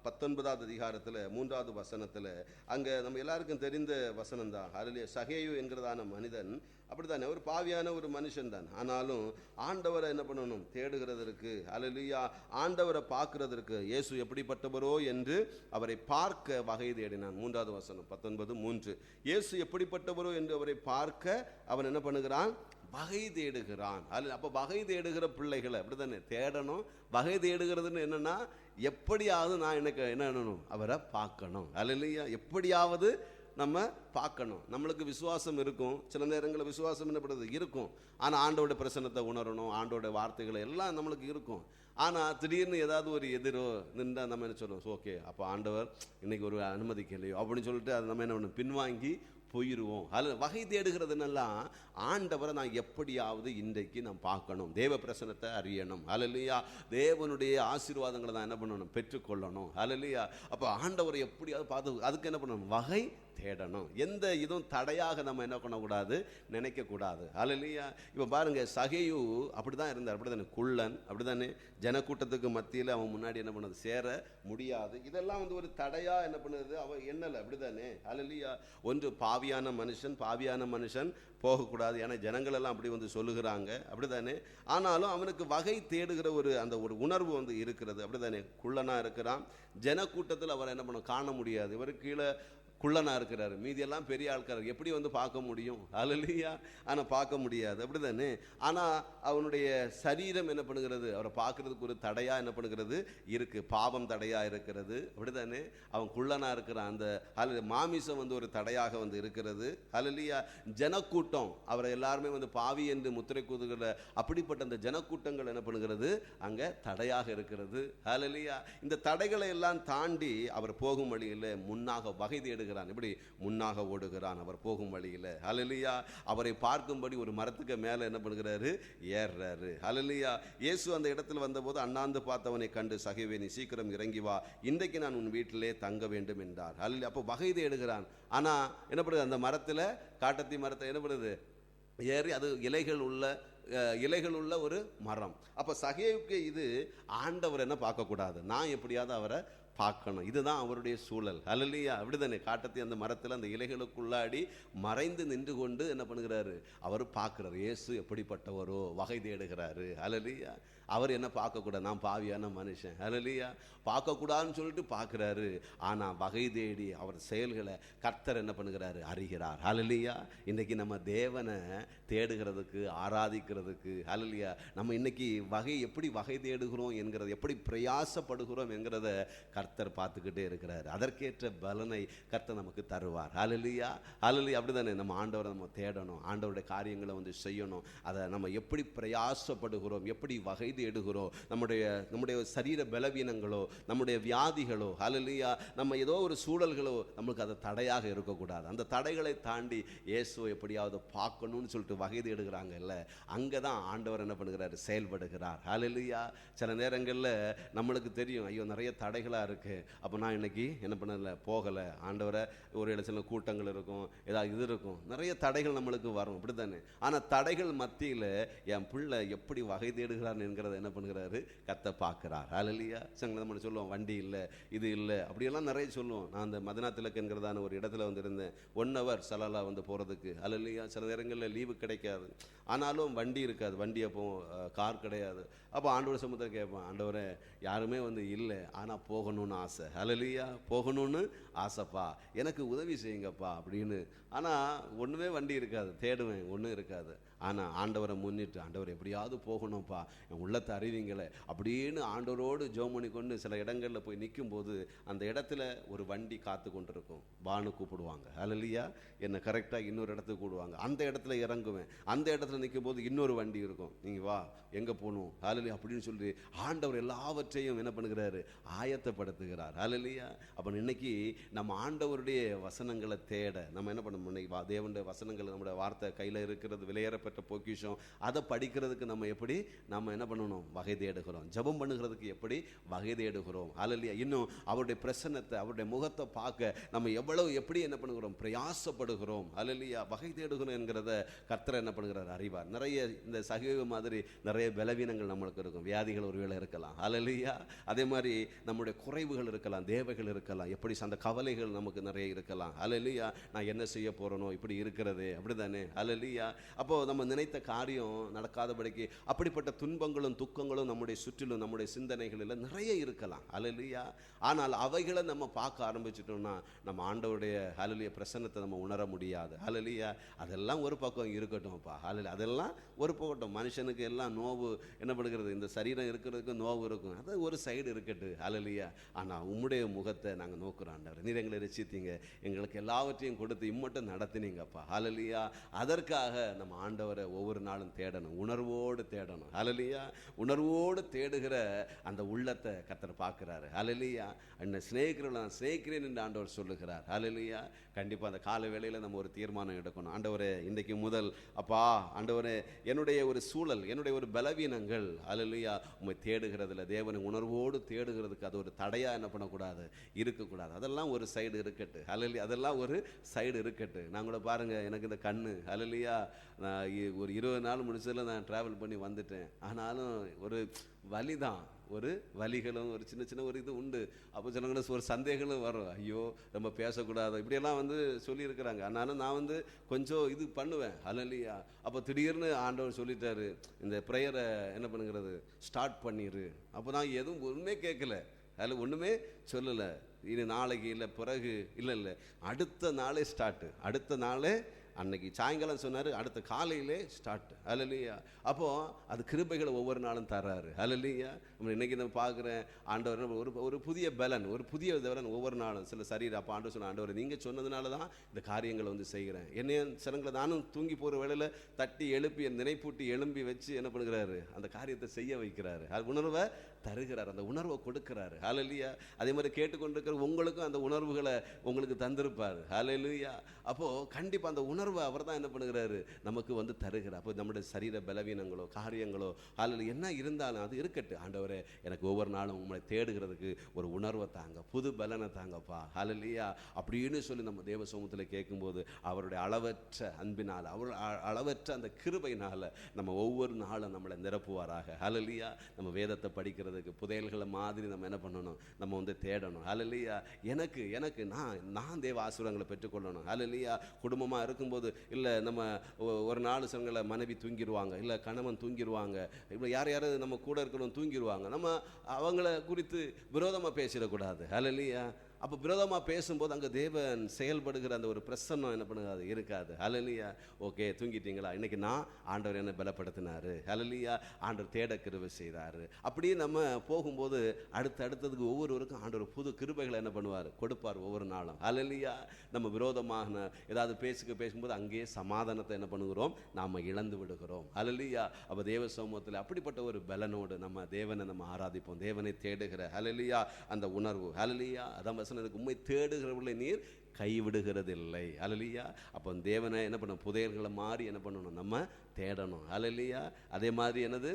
Speaker 1: 19வது அதிகாரத்தில் 3வது வசனத்தில், அங்கே நம்ம எல்லாருக்கும் தெரிந்த வசனம் தான். ஹல்லேலூயா. சகேயு என்கிறதான மனிதன் அப்படித்தானே, ஒரு பாவியான ஒரு மனுஷன் தான். ஆனாலும் ஆண்டவரை என்ன பண்ணணும், தேடுகிறதற்கு, ஹல்லேலூயா, ஆண்டவரை பார்க்கிறதற்கு, இயேசு எப்படிப்பட்டவரோ என்று அவரை பார்க்க வகை தேடினான். 3வது வசனம் 19:3. இயேசு எப்படிப்பட்டவரோ என்று அவரை பார்க்க அவன் என்ன பண்ணுகிறான், வகை தேடுகிறான். அப்போ வகை தேடுகிற பிள்ளைகளை அப்படி தானே தேடணும். வகை தேடுகிறதுன்னு என்னன்னா, எப்படியாவது நான் எனக்கு என்ன பண்ணணும், அவரை பார்க்கணும். ஹல்லேலூயா. எப்படியாவது நம்ம பார்க்கணும். நம்மளுக்கு விசுவாசம் இருக்கும், சில நேரங்களில் விசுவாசம் என்னப்படுது இருக்கும், ஆனால் ஆண்டோட பிரசன்னத்தை உணரணும், ஆண்டோட வார்த்தைகளை எல்லாம் நம்மளுக்கு இருக்கும். ஆனால் திடீர்னு ஏதாவது ஒரு எதிரோ நின்றால் நம்ம என்ன சொல்லுவோம், ஓகே அப்போ ஆண்டவர் இன்னைக்கு ஒரு அனுமதிக்கலையோ அப்படின்னு சொல்லிட்டு அதை நம்ம என்ன பண்ணணும், பின்வாங்கி போயிடுவோம். அதில் வகை தேடுகிறதுனெல்லாம் ஆண்டவரை நான் எப்படியாவது இன்றைக்கு நான் பார்க்கணும், தேவ பிரசனத்தை அறியணும். ஹல்லேலூயா. தேவனுடைய ஆசீர்வாதங்களை நான் என்ன பண்ணணும், பெற்றுக்கொள்ளணும். ஹல்லேலூயா. அப்போ ஆண்டவரை எப்படியாவது பார்த்து அதுக்கு என்ன பண்ணணும், வகை தேடணும். எந்த இதுவும் தடையாக நம்ம என்ன பண்ணக்கூடாது, நினைக்கக்கூடாது. ஹல்லேலூயா. இப்போ பாருங்க, சகேயு அப்படி தான் இருந்தார், அப்படி தானே, குள்ளன், அப்படி தானே, ஜனக்கூட்டத்துக்கு மத்தியில் அவன் முன்னாடி என்ன பண்ணது, சேர முடியாது. இதெல்லாம் வந்து ஒரு தடையா என்ன பண்ணுது, அவன் எண்ணலை, அப்படி தானே. ஹல்லேலூயா. ஒன்று பாவியான மனுஷன் போகக்கூடாது, ஏன்னா ஜனங்கள் எல்லாம் அப்படி வந்து சொல்லுகிறாங்க, அப்படி தானே. ஆனாலும் அவனுக்கு வகை தேடுகிற அந்த ஒரு உணர்வு வந்து இருக்கிறது, அப்படி தானே. குள்ளனா இருக்கிறான், ஜனக்கூட்டத்தில் அவரை என்ன பண்ண காண முடியாது, இவர் கீழே குள்ளனா இருக்கிறாரு, மீதியெல்லாம் பெரிய ஆட்காரர், எப்படி வந்து பார்க்க முடியும்? ஹல்லேலூயா. ஆனால் பார்க்க முடியாது, அப்படி தானே. ஆனால் அவனுடைய சரீரம் என்ன பண்ணுகிறது, அவரை பார்க்கறதுக்கு ஒரு தடையாக என்ன பண்ணுகிறது இருக்கு, பாவம் தடையாக இருக்கிறது, அப்படி தானே. அவன் குள்ளனா இருக்கிறான், அந்த மாமிசம் வந்து ஒரு தடையாக வந்து இருக்கிறது. ஹல்லேலூயா. ஜனக்கூட்டம் அவரை எல்லாருமே வந்து பாவி என்று முத்திரை கூதுகிற அப்படிப்பட்ட அந்த ஜனக்கூட்டங்கள் என்ன பண்ணுகிறது, அங்கே தடையாக இருக்கிறது. ஹல்லேலூயா. இந்த தடைகளை எல்லாம் தாண்டி அவர் போகும் வழியில் முன்னாக வகை தேடுகிறார். ஓடுகிறான். இப்படி முன்னாக ஓடுகிறான் அவர் போகும் வழியில். ஹல்லேலூயா. அவரை பார்க்கும்படி ஒரு மரத்துக்கு மேலே என்ன பண்ணுகிறாரு, ஏறுறாரு. ஹல்லேலூயா. இயேசு அந்த இடத்துல வந்தபோது அண்ணாந்து பார்த்தவனை கண்டு, சகேவே நீ சீக்கிரம் இறங்கி வா, இன்றைக்கு நான் உன் வீட்டிலே தங்க வேண்டும் என்றார். ஹல்லேலூயா. அப்போ வகை தேடுகிறான். ஆனால் என்ன பண்ணுது, அந்த மரத்தில், காட்டத்தி மரத்தை என்ன பண்ணுது, ஏறி, அது இலைகள் உள்ள ஒரு மரம். அப்போ சகேவுக்கு இது ஆண்டவர் என்ன பார்க்கக்கூடாது, நான் எப்படியாவது அவரை பார்க்கணும், இதுதான் அவருடைய சூழல். ஹல்லேலூயா. அப்படிதானே, காட்டத்தி அந்த மரத்தில் அந்த இலைகளுக்குள்ளாடி மறைந்து நின்று கொண்டு என்ன பண்ணுகிறாரு, அவர் பார்க்குறாரு இயேசு எப்படிப்பட்டவரோ, வகை தேடுகிறாரு. ஹல்லேலூயா. அவர் என்ன பார்க்கக்கூடாது, நான் பாவியான மனுஷன். ஹல்லேலூயா. பார்க்கக்கூடாதுன்னு சொல்லிட்டு பார்க்குறாரு. ஆனால் வகை தேடி அவர் செயல்களை கர்த்தர் என்ன பண்ணுகிறாரு, அறிகிறார். ஹல்லேலூயா. இன்றைக்கி நம்ம தேவனை தேடுகிறதுக்கு, ஆராதிக்கிறதுக்கு, ஹல்லேலூயா, நம்ம இன்னைக்கு எப்படி வகை தேடுகிறோம் என்கிறது, எப்படி பிரயாசப்படுகிறோம் என்கிறத கர்த்தர் பார்த்துக்கிட்டே இருக்கிறார். அதற்கேற்ற பலனை கர்த்தர் நமக்கு தருவார். ஹல்லேலூயா. ஹல்லேலூயா. அப்படிதானே, நம்ம ஆண்டவரை நம்ம தேடணும், ஆண்டவருடைய காரியங்களை செய்யணும். அதை நம்ம எப்படி பிரயாசப்படுகிறோம், எப்படி வகை தேடுகிறோம், நம்முடைய சரீர பலவீனங்களோ, நம்முடைய வியாதிகளோ, ஹல்லேலூயா, நம்ம ஏதோ ஒரு சூழல்களோ நம்மளுக்கு அது தடையாக இருக்கக்கூடாது. அந்த தடைகளை தாண்டி இயேசுவை எப்படியாவது பார்க்கணும்னு சொல்லிட்டு வகை தேடுகிறாங்கல்ல, அங்கே தான் ஆண்டவர் என்ன பண்ணுகிறார், செயல்படுகிறார். ஹல்லேலூயா. சில நேரங்களில் நம்மளுக்கு தெரியும், ஐயோ நிறைய தடைகளாக இருக்குது, அப்போ நான் இன்னைக்கு என்ன பண்ணல, போகலை ஆண்டவரை. ஒரு இடத்துல கூட்டங்கள் இருக்கும், ஏதாவது இது இருக்கும், நிறைய தடைகள் நம்மளுக்கு வரும், அப்படி தானே. ஆனால் தடைகள் மத்தியில் என் பிள்ளை எப்படி வகை தேடுகிறார் என்கிறத என்ன பண்ணுகிறாரு, கர்த்தர் பார்க்கிறார். ஹல்லேலூயா. நம்ம சொல்லுவோம் வண்டி இல்லை, இது இல்லை, அப்படியெல்லாம் நிறைய சொல்லுவோம். நான் அந்த மதனா திலக்குங்கிறதான ஒரு இடத்துல இருந்தேன் 1 hour சலாலா போகிறதுக்கு. ஹல்லேலூயா. சில நேரங்களில் லீவு கிடைக்காது, ஆனாலும் வண்டி இருக்காது, வண்டி அப்போ கார் கிடையாது. அப்போ ஆண்டவர் சமூகத்தை கேட்பேன், ஆண்டவரே யாருமே இல்லை, ஆனால் போகணும்னு ஆசை. ஹல்லேலூயா. போகணும்னு ஆசைப்பா, எனக்கு உதவி செய்யுங்கப்பா அப்படின்னு. ஆனால் ஒன்றுமே வண்டி இருக்காது, தேடுவேன், ஒன்றும் இருக்காது. ஆனால் ஆண்டவரை முன்னிட்டு, ஆண்டவர் எப்படியாவது போகணும்ப்பா, என் உள்ளத்தை அறிவிங்களே அப்படின்னு ஆண்டவரோடு ஜெபம் பண்ணி கொண்டு சில இடங்களில் போய் நிற்கும்போது அந்த இடத்துல ஒரு வண்டி காத்து கொண்டிருக்கும். பானு கூப்பிடுவாங்க. ஹல்லேலூயா. என்னை கரெக்டாக இன்னொரு இடத்துக்கு கூடுவாங்க. அந்த இடத்துல இறங்குவேன். அந்த இடத்துல நிற்கும் போது இன்னொரு வண்டி இருக்கும், நீங்கள் வா, எங்கே போகணும், ஹல்லேலூயா அப்படின்னு சொல்லி ஆண்டவர் எல்லாவற்றையும் என்ன பண்ணுகிறாரு, ஆயத்தப்படுத்துகிறார். ஹல்லேலூயா. அப்போ இன்னைக்கு நம்ம ஆண்டவருடைய வசனங்களை தேட நம்ம என்ன பண்ணணும், இன்னைக்கு தேவனுடைய வசனங்கள், நம்முடைய வார்த்தை கையில் இருக்கிறது, விலையேறப்பட்ட பொக்கிஷம், அதை படிக்கிறதுக்கு நம்ம எப்படி என்ன பண்ணணும், வகை தேடுகிறோம். ஜெபம் பண்ணுகிறதுக்கு எப்படி வகை தேடுகிறோம். ஹல்லேலூயா. இன்னும் அவருடைய பிரசன்னத்தை, அவருடைய முகத்தை பார்க்க நம்ம எப்படி என்ன பண்ணுகிறோம், பிரயாசப்படுகிறோம். ஹல்லேலூயா. வகை தேடுகிறோம் என்கிறத கர்த்தர் என்ன பண்ணுகிறார், அறிவார். நிறைய இந்த சகீவு மாதிரி நிறைய பலவீனங்கள் நம்மளுக்கு இருக்கும், வியாதிகள் ஒருவேளை இருக்கலாம். ஹல்லேலூயா. அதே மாதிரி நம்முடைய குறைவுகள் இருக்கலாம், தேவைகள் இருக்கலாம், எப்படி அந்த கவலைகள் நமக்கு நிறைய இருக்கலாம். ஹல்லேலூயா. நான் என்ன செய்ய போறேனோ இப்படி இருக்கிறது, அப்படிதானே. ஹல்லேலூயா. அப்போ நம்ம நினைத்த காரியம் நடக்காதபடிக்கு அப்படிப்பட்ட துன்பங்களும் துக்கங்களும் நம்முடைய சுற்றிலும், நம்முடைய சிந்தனைகளில் நிறைய இருக்கலாம். ஹல்லேலூயா. ஆனால் அவைகளை நம்ம பார்க்க ஆரம்பிச்சிட்டோம்னா நம்ம ஆண்டவருடைய ஹல்லேலூயா பிரசன்னத்தை நம்ம உணர முடியாது. ஹல்லேலூயா. அதெல்லாம் ஒரு பக்கம் இருக்கட்டும்ப்பா. ஹல்லேலூயா. அதெல்லாம் ஒரு பக்கம். மனுஷனுக்கு எல்லாம் நோவு என்ன பண்ணுகிறது, இந்த சரீரம் இருக்கிறதுக்கு நோவு இருக்கும், அது ஒரு சைடு இருக்கட்டு. ஹல்லேலூயா. ஆனால் உம்முடைய முகத்தை நாங்கள் நோக்குறோம் ஆண்டவர், நீர் எங்களை ரட்சித்தீங்க, எங்களுக்கு எல்லாவற்றையும் கொடுத்து இம்மட்டும் நடத்தினீங்கப்பா. ஹல்லேலூயா. அதற்காக நம்ம ஆண்டவரை ஒவ்வொரு நாளும் தேடணும், உணர்வோடு தேடணும். ஹல்லேலூயா. உணர்வோடு தேடுகிற அந்த உள்ளத்தை கர்த்தர் பார்க்கிறாரு. ஹல்லேலூயா. என்னை சிநேகிக்கிறேன் என்று ஆண்டவர் சொல்லுகிறார். ஹல்லேலூயா. கண்டிப்பாக அந்த கால வேளையில் நம்ம ஒரு தீர்மானம் எடுக்கணும். ஆண்டவரே இன்றைக்கு முதல், அப்பா ஆண்டவரே என்னுடைய ஒரு சூழல், என்னுடைய ஒரு பலவீனங்கள், ஹல்லேலூயா, உம்மை தேடுகிறதுல, தேவனை உணர்வோடு தேடுகிறதுக்கு அது ஒரு தடையாக என்ன பண்ணக்கூடாது, இருக்கக்கூடாது. அதெல்லாம் ஒரு சைடு இருக்கட்டு. ஹல்லேலூயா. அதெல்லாம் ஒரு சைடு இருக்கட்டு. நான் கூட பாருங்கள், எனக்கு இந்த கண்ணு, ஹல்லேலூயா, நான் ஒரு 20 நாள் முடிச்சதில் நான் ட்ராவல் பண்ணி வந்துட்டேன். ஆனாலும் ஒரு வலி தான், ஒரு வலிகளும் ஒரு சின்ன சின்ன ஒரு இது உண்டு. அப்போ சிலவங்க ஒரு சந்தேகங்களும் வரும், ஐயோ நம்ம பேசக்கூடாது இப்படியெல்லாம் சொல்லியிருக்கிறாங்க. ஆனாலும் நான் கொஞ்சம் இது பண்ணுவேன். ஹல்லேலூயா. அப்போ திடீர்னு ஆண்டவர் சொல்லிட்டாரு, இந்த ப்ரேயரை என்ன பண்ணுங்கிறது, ஸ்டார்ட் பண்ணிடு. அப்போ நான் எதுவும் ஒன்றுமே கேட்கல, அதில் ஒன்றுமே சொல்லலை. இது நாளைக்கு இல்லை, பிறகு இல்லை, அடுத்த நாளே ஸ்டார்ட்டு, அடுத்த நாளே அன்னைக்கு சாயங்காலம் சொன்னார், அடுத்த காலையிலே ஸ்டார்ட். ஹல்லேலூயா. அப்போது அது கிருபைகளை ஒவ்வொரு நாளும் தர்றாரு. ஹல்லேலூயா. இன்னைக்கு நான் பார்க்குறேன் ஆண்டவர் ஒரு புதிய பலன், ஒரு புதிய பலன் ஒவ்வொரு நாளும். சில சரீரம் அப்போ ஆண்டவர் சொன்ன, ஆண்டவர் நீங்கள் சொன்னதுனால தான் இந்த காரியங்களை செய்கிறேன். என்னைய சிலங்களை நானும் தூங்கி போகிற வேளையில் தட்டி எழுப்பி என் நினைப்பூட்டி எழும்பி வச்சு என்ன பண்ணுகிறாரு, அந்த காரியத்தை செய்ய வைக்கிறாரு. அது உணர்வை தருகிறார், அந்த உணர்வை கொடுக்கிறாரு. ஹல்லேலூயா. அதே மாதிரி கேட்டுக்கொண்டிருக்கிற உங்களுக்கும் அந்த உணர்வுகளை உங்களுக்கு தந்திருப்பார். ஹல்லேலூயா. அப்போது கண்டிப்பாக அந்த உணர்வை அவர் தான் என்ன பண்ணுகிறாரு, நமக்கு தருகிறார். அப்போ நம்முடைய சரீர பலவீனங்களோ காரியங்களோ அதில் என்ன இருந்தாலும் அது இருக்கட்டும். ஆண்டவரே, எனக்கு ஒவ்வொரு நாளும் உங்களை தேடுகிறதுக்கு ஒரு உணர்வை தாங்க, புது பலனை தாங்கப்பா. ஹல்லேலூயா. அப்படின்னு சொல்லி நம்ம தேவ சமூகத்தில் கேட்கும்போது அவருடைய அளவற்ற அன்பினால், அவர் அளவற்ற அந்த கிருபையினால் நம்ம ஒவ்வொரு நாளும் நம்மளை நிரப்புவாராக. ஹல்லேலூயா. நம்ம வேதத்தை படிக்கிறதுக்கு புதையல்களை மாதிரி நம்ம என்ன பண்ணணும், நம்ம தேடணும். ஹல்லேலூயா. எனக்கு நான் தேவ ஆசீர்வாதங்களை பெற்றுக்கொள்ளணும். ஹல்லேலூயா. குடும்பமாக இருக்கும்போது இல்லை நம்ம ஒரு நாலு சங்களை மனைவி தூங்கிடுவாங்க, இல்லை கணவன் தூங்கிடுவாங்க, இப்போ யாரையாவது நம்ம கூட இருக்கணும் தூங்கிடுவாங்க, நம்ம அவங்கள குறித்து விரோதமாக பேசிடக்கூடாது. ஹல்லேலூயா. அப்போ விரோதமாக பேசும்போது அங்கே தேவன் செயல்படுகிற அந்த ஒரு பிரசன்னம் என்ன பண்ணுறது இருக்காது. ஹல்லேலூயா. ஓகே, தூங்கிட்டீங்களா, இன்னைக்கு நான் ஆண்டவர் என்ன பலப்படுத்தினார். ஹல்லேலூயா. ஆண்டவர் தேட கிருபை செய்தார். அப்படியே நம்ம போகும்போது அடுத்ததுக்கு ஒவ்வொருவருக்கும் ஆண்டவர் புது கிருபைகளை என்ன பண்ணுவார், கொடுப்பார் ஒவ்வொரு நாளும். ஹல்லேலூயா. நம்ம விரோதமாக ஏதாவது பேசும்போது அங்கேயே சமாதானத்தை என்ன பண்ணுகிறோம், நாம் இழந்து விடுகிறோம். ஹல்லேலூயா. அப்போ தேவ சமூகத்தில் அப்படிப்பட்ட ஒரு பலனோடு நம்ம தேவனை நம்ம ஆராதிப்போம். தேவனை தேடுகிற ஹல்லேலூயா அந்த உணர்வு. ஹல்லேலூயா. அதான் உம்மை தேடுகிறவர்களை நீர் கைவிடுகிறதில்லை. ஹல்லேலூயா. அப்போ தேவனை என்ன பண்ணணும், புதையல்களை மாறி என்ன பண்ணணும், நம்ம தேடணும். ஹல்லேலூயா. அதே மாதிரி என்னது,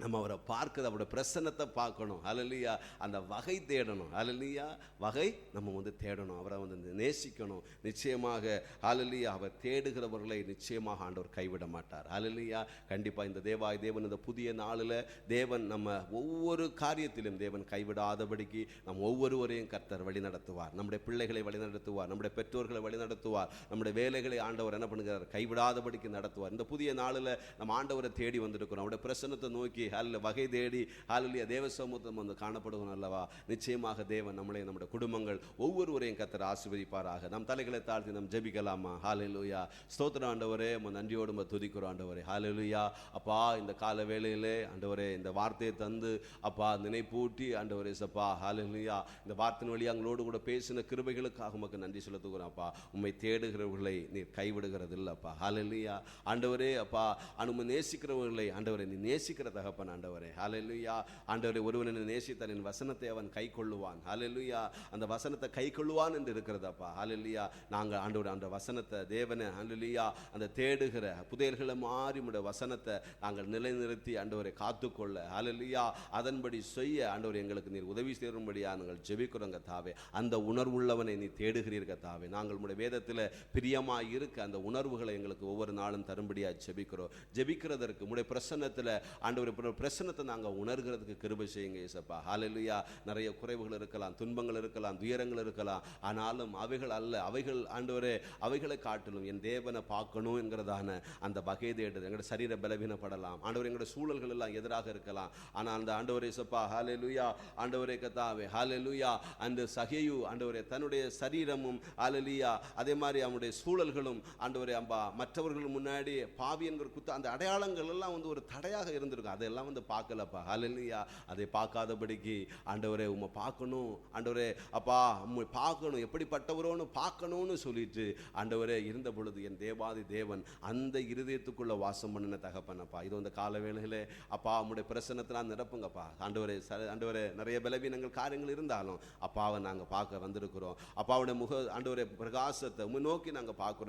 Speaker 1: நம்ம அவரை பார்க்குறது, அவரோட பிரசன்னத்தை பார்க்கணும். ஹல்லேலூயா. அந்த வகை தேடணும். ஹல்லேலூயா. வகை நம்ம தேடணும், அவரை நேசிக்கணும். நிச்சயமாக ஹல்லேலூயா. அவர் தேடுகிறவர்களை நிச்சயமாக ஆண்டவர் கைவிட மாட்டார். ஹல்லேலூயா. கண்டிப்பாக இந்த தேவன் இந்த புதிய நாளில் தேவன் நம்ம ஒவ்வொரு காரியத்திலும் தேவன் கைவிடாதபடிக்கு நம்ம ஒவ்வொருவரையும் கர்த்தர் வழி நடத்துவார். நம்முடைய பிள்ளைகளை வழி நடத்துவார், நம்முடைய பெற்றோர்களை வழி நடத்துவார், நம்முடைய வேலைகளை ஆண்டவர் என்ன பண்ணுகிறார், கைவிடாதபடிக்கு நடத்துவார். இந்த புதிய நாளில் நம்ம ஆண்டவரை தேடி வந்திருக்கிறோம். அவருடைய பிரசன்னத்தை நோக்கி வகை தேடி ஹல்லேலூயா தேவ சமூகம் காணப்படுவோம் அல்லவா. நிச்சயமாக தேவன் நம்மளை, நம்முடைய குடும்பங்கள் ஒவ்வொருவரையும் கர்த்தர் ஆசீர்வதிப்பாராக. நம் தலைகளை தாழ்த்தி நாம் ஜெபிக்கலாமா? ஹல்லேலூயா. ஸ்தோத்திரம் ஆண்டவரே, நன்றியோடு துதிக்கிறோம் ஆண்டவரே. ஹல்லேலூயா. அப்பா, இந்த கால வேளையிலே ஆண்டவரே இந்த வார்த்தையை தந்து அப்பா நினைப்பூட்டி ஆண்டவரே சப்பா ஹல்லேலூயா இந்த வார்த்தையின் வழியாக எங்களோடு கூட பேசின கிருபைகளுக்காக உமக்கு நன்றி செலுத்துகிறோம். அப்பா, உம்மை தேடுகிறவர்களை நீர் கைவிடுகிறது இல்லப்பா. ஹல்லேலூயா. ஆண்டவரே அப்பா, உம்மை நேசிக்கிறவர்களை ஆண்டவரை நீ நேசிக்கிற தகப்பன் ஆண்டவரே. ஹல்லேலூயா. ஆண்டவரே, ஒருவனை நேசித்தான் என் வசனத்தை அவன் கை கொள்ளுவான். ஹல்லேலூயா. அந்த வசனத்தை கை கொள்ளுவான் என்று இருக்கிறதப்பா. ஹல்லேலூயா. நாங்கள் ஆண்டவர் அந்த வசனத்தை தேவனை ஹல்லேலூயா அந்த தேடுகிற புதையல்களை மாறி உடைய வசனத்தை நாங்கள் நிலைநிறுத்தி ஆண்டவரை காத்துக்கொள்ள ஹல்லேலூயா அதன்படி செய்ய ஆண்டவர் எங்களுக்கு நீர் உதவி செய்யும்படியா நாங்கள் ஜெபிக்கிறோங்க தாவே. அந்த உணர்வுள்ளவனை நீ தேடுகிறீர்கள் தாவே. நாங்கள் உடைய வேதத்தில் பிரியமாக இருக்க அந்த உணர்வுகளை எங்களுக்கு ஒவ்வொரு நாளும் தரும்படியா ஜெபிக்கிறோம். ஜெபிக்கிறதற்கு உடைய பிரசன்னத்தில் ஆண்டவர் பிரசன்னத்தை நாங்கள் உணர்கிறதுக்கு கிருபை செய்யுங்க இயேசப்பா. ஹல்லேலூயா. நிறைய குறைவுகள் இருக்கலாம், துன்பங்கள் இருக்கலாம், துயரங்கள் இருக்கலாம். ஆனாலும் அவைகள் அல்ல, அவைகள் ஆண்டவரே அவைகளை காட்டிலும் என் தேவனை பார்க்கணும் என்கிறதான அந்த வகை தேடுது. எங்களோட சரீர பலவீனப்படலாம் ஆண்டவர், எங்களோட சூழல்கள் எல்லாம் எதிராக இருக்கலாம். ஆனால் அந்த ஆண்டவரே சப்பா ஹல்லேலூயா ஆண்டவரே கத்தாவே ஹல்லேலூயா அந்த சகையு ஆண்டவரே தன்னுடைய சரீரமும் ஹல்லேலூயா அதே மாதிரி அவனுடைய சூழல்களும் ஆண்டவரே அம்பா மற்றவர்கள் முன்னாடி பாவி என்கிற குத்த அந்த அடையாளங்கள் எல்லாம் ஒரு தடையாக இருந்திருக்கும். அதெல்லாம் பார்க்கலப்பா. ஹல்லேலூயா. அதை பார்க்காதபடிக்கு ஆண்டவரே உம்மை பார்க்கணும் ஆண்டவரே அப்பா, உம்மை பார்க்கணும், எப்படிப்பட்டவரோன்னு பார்க்கணும்னு சொல்லிட்டு ஆண்டவரே இருந்த பொழுது என் தேவாதி தேவன் அந்த இருதயத்துக்குள்ள வாசம் பண்ணின தகப்பனப்பா. இது அந்த கால வேளையிலே அப்பா உம்முடைய பிரசன்னத்தினால் நிரப்புங்கப்பா. ஆண்டவரே நிறைய பலவீனங்கள் காரியங்கள் இருந்தாலும் அப்பாவை நாங்கள் பார்க்க வந்திருக்கிறோம். அப்பாவுடைய ஆண்டவரே பிரகாசத்தை உம்மை நோக்கி நாங்கள் பார்க்குறோம்.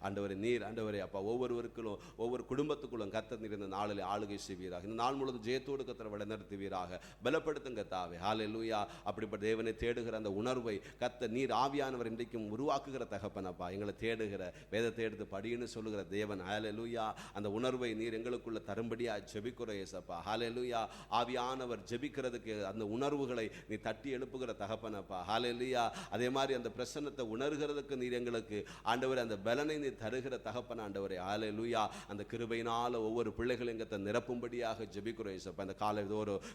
Speaker 1: ஆண்டவரே நீர் ஆண்டவரே அப்பா ஒவ்வொருவருக்கும் ஒவ்வொரு குடும்பத்துக்குள்ளும் கர்த்தர் நீர் இந்த நாளில் ஆளுகை செய்வீராக. இந்த நாள் முழுவதும் ஜெயத்தோடு கர்த்தர் வழிநடத்துவீராக. பலப்படுத்துங்க தாவே. ஹல்லேலூயா. அப்படிப்பட்ட தேவனை தேடுகிற அந்த உணர்வை கர்த்தர் நீர் ஆவியானவர் இன்றைக்கும் உருவாக்குகிற தகப்பனப்பா. எங்களை தேடுகிற வேதத்தை எடுத்து படின்னு சொல்லுகிற தேவன். ஹல்லேலூயா. அந்த உணர்வை நீர் எங்களுக்குள்ள தரும்படியா ஜெபிக்கிறோம் இயேசப்பா. ஹல்லேலூயா. ஆவியானவர் ஜெபிக்கிறதுக்கு அந்த உணர்வுகளை நீ தட்டி எழுப்புகிற தகப்பனப்பா. ஹல்லேலூயா. அதே மாதிரி அந்த பிரசன்னத்தை உணர்கிறதுக்கு நீர் எங்களுக்கு ஆண்டவர் அந்த பலனை நீர் தருகிற தகப்பன ஆண்டவரே. ஹல்லேலூயா. அந்த கிருபையினால ஒவ்வொரு பிள்ளைகளும் எங்கத்தை நிரப்பும்படியாக தரும்படியாக ஜெபிக்கிறோம் இயேசப்பா. இந்த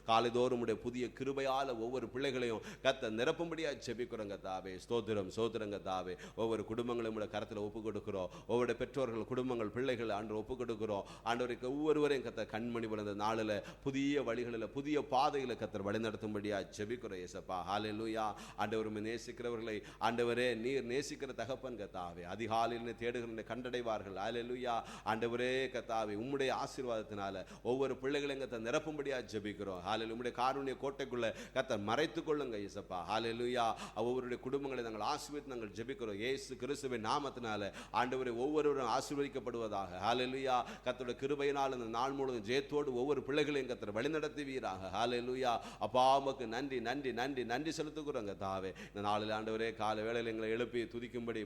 Speaker 1: காலைதோறும் உடைய புதிய கிருபையால் ஒவ்வொரு பிள்ளைகளையும் கத்த நிரப்பும்படியாக ஜெபிக்கிறோம் கர்த்தாவே. ஸ்தோத்திரம் ஸ்தோத்திரம் கர்த்தாவே. ஒவ்வொரு குடும்பங்களையும் உடைய கரத்தில் ஒப்பு கொடுக்கிறோம். ஒவ்வொரு பெற்றோர்கள், குடும்பங்கள், பிள்ளைகள் ஆண்டவர் ஒப்பு கொடுக்கிறோம். ஆண்டவருக்கு ஒவ்வொருவரையும் கத்த கண்மணி வளர்ந்த நாளில் புதிய வழிகளில், புதிய பாதையில் கத்தர் வழிநடத்தும்படியாக ஜெபிக்கிறோம் இயேசப்பா. ஹல்லேலூயா. ஆண்டவருமே நேசிக்கிறவர்களை ஆண்டவரே நீர் நேசிக்கிற தகப்பன் கர்த்தாவே. அதிகாலையில் தேடுகிற கண்டடைவார்கள். ஹல்லேலூயா. ஆண்டவரே கர்த்தாவே, உம்முடைய ஆசீர்வாதத்தினால ஒவ்வொரு பிள்ளைகளையும் கத்த நிரப்பும்படியாக ஜெபிக்கிறோம். ஹல்லேலூயா. உம்முடைய காருண்ய கோட்டைக்குள்ள கத்தர் மறைத்துக் கொள்ளுங்க இயேசப்பா. ஹல்லேலூயா. ஒவ்வொருடைய குடும்பங்களை நாங்கள் ஆசீர்வதித்து நாங்கள் ஜெபிக்கிறோம் இயேசு கிறிஸ்துவின் நாமத்தினால. ஆண்டவரே ஒவ்வொருவரும் ஆசீர்வதிக்கப்படுவதாக. ஹல்லேலூயா. கர்த்தருடைய கிருபையினால் இந்த நாள் முழுவதும் ஜெயத்தோடு ஒவ்வொரு பிள்ளைகளையும் கர்த்தர் வழிநடத்துவீராக. ஹல்லேலூயா. அப்பா உமக்கு நன்றி நன்றி நன்றி நன்றி செலுத்துகிறோங்க தாவே. இந்த நாளில் ஆண்டவரே காலை வேளையில் எங்களை எழுப்பி துதிக்கும்படி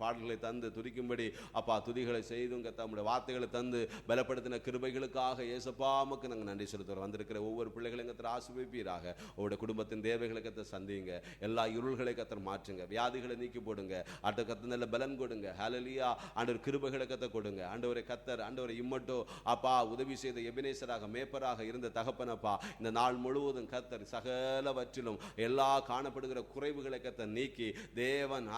Speaker 1: பாடல்களை தந்து துதிக்கும்படி அப்பா துதிகளை செய்தும் நம்முடைய வார்த்தைகளை தந்து பலப்படுத்தின கிருபைகளுக்காக இயேசப்பா உமக்கு நாங்கள் நன்றி செலுத்துகிறோம். வந்திருக்கிற ஒவ்வொரு பிள்ளைகளையும் கர்த்தர் ஆசீர்வதிப்பீராக. உங்களுடைய குடும்பத்தின் தேவைகளை கர்த்தர் சந்திங்க. எல்லா இருள்களை கர்த்தர் மாற்றுங்க. வியாதிகளை நீக்கி போடுங்க. ஆண்டவர் கர்த்தர் நல்ல பலன் கொடுங்க. ஹல்லேலூயா. ஆண்டவர் கிருபைகளை கர்த்தர் கொடுங்க. ஆண்டவரே கர்த்தர் ஆண்டவரை இம்மட்டோ அப்பா உதவி செய்த எபினேசராக மேப்பராக இருந்த தகப்பனப்பா இந்த நாள் முழுவதும் கர்த்தர் சகலவற்றிலும் எல்லா காணப்படுகிற குறைவுகளை கர்த்தர் நீக்கி தேவன்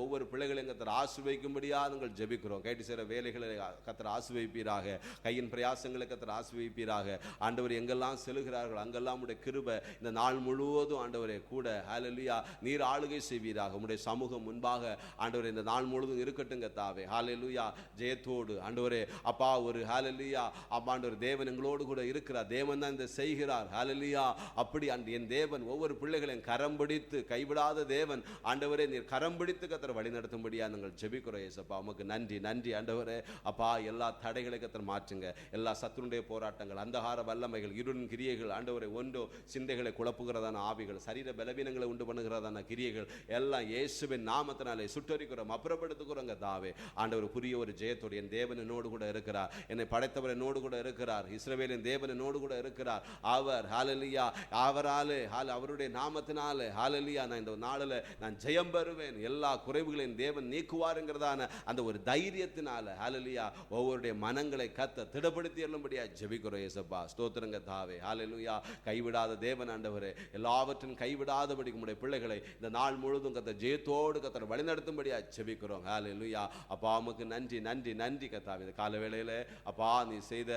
Speaker 1: ஒவ்வொரு பிள்ளைகளையும் கர்த்தர் ஆசீர்வதிக்கும்படியாக நாங்கள் ஜெபிக்கிறோம். கைட்டு செய்கிற வேலைகளை கர்த்தர் ஆசீர்வதிப்பீராக. கையின் பிரயாசங்களை கர்த்தர் ஆசீர்வதிப்பீராக. ஆண்டவர் எங்கெல்லாம் செல்கிறார்கள் அங்கெல்லாம் உடைய கிருபை இந்த நாள் முழுவதும் ஆண்டவரே கூட ஹல்லேலூயா நீர் ஆளுகை செய்வீராக. உடைய சமூகம் முன்பாக ஆண்டவரே இந்த நாள் முழுவதும் இருக்கட்டும் கர்த்தாவே. ஹல்லேலூயா. ஜெயத்தோடு ஆண்டவரே அப்பா ஒரு ஹல்லேலூயா அப்பா ஆண்டவர் தேவன் எங்களோடு கூட இருக்கிறார். தேவன் தான் இந்த செய்கிறார். ஹல்லேலூயா. அப்படி என் தேவன் ஒவ்வொரு பிள்ளைகளையும் கரம் பிடித்து கைவிடாத தேவன் ஆண்டவரே நீர் கரம் பிடித்து கர்த்தர் வழி நடத்தும்படியா நாங்கள் ஜெபிக்கிறோம் இயேசப்பா. உமக்கு நன்றி நன்றி ஆண்டவரே. அப்பா எல்லா தடைகளை கர்த்தர் மாற்றுங்க. எல்லா சத்துருடைய போராட்டங்கள், அந்தகார வல்லமைகள், இருளின் கிரியைகள் ஆண்டவரே ஒன்றோ சிந்தைகளை குழப்புகிறதான ஆவிகள், சரீர பலவீனங்களை உண்டு பண்ணுகிறதான கிரியைகள் எல்லாம் இயேசுவின் நாமத்தினாலே சுட்டரிக்கிறோம், அப்புறப்படுத்துகிறோங்க தாவே. ஆண்டவர் புரிய ஒரு ஜெயத்தோடு என் தேவன் என்னோடு கூட இருக்கிறார். என்னை படைத்தவர் என்னோடு கூட இருக்கிறார். இஸ்ரவேலின் தேவன் என்னோடு கூட இருக்கிறார். அவர் ஹல்லேலூயா அவராலே அவருடைய நாமத்தினாலே ஹல்லேலூயா நான் இந்த நாளில் நான் ஜெயம் பெறுவேன். எல்லா குறைவுகளையும் தேவன் நீக்குவாருங்கிறதான அந்த ஒரு தைரியத்தினால ஹல்லேலூயா ஒவ்வொருடைய மனங்களை கத்த திடப்படுத்தி எல்லும்படியா ஜெபிக்கிறோம் இயேசப்பா. ஸ்தோத்திரங்க தாவே. ஹல்லேலூயா. கைவிடாத தேவன் ஆண்டவரே எல்லாவற்றையும் கைவிடாதபடி உம்முடைய பிள்ளைகளை இந்த நாள் முழுவதும் கத்த ஜெயத்தோடு கத்தர் வழிநடத்தும்படியா ஜெபிக்கிறோம். ஹல்லேலூயா. அப்பா உமக்கு நன்றி நன்றி நன்றி கத்தாவே. இந்த கால வேளையில அப்பா நீ செய்த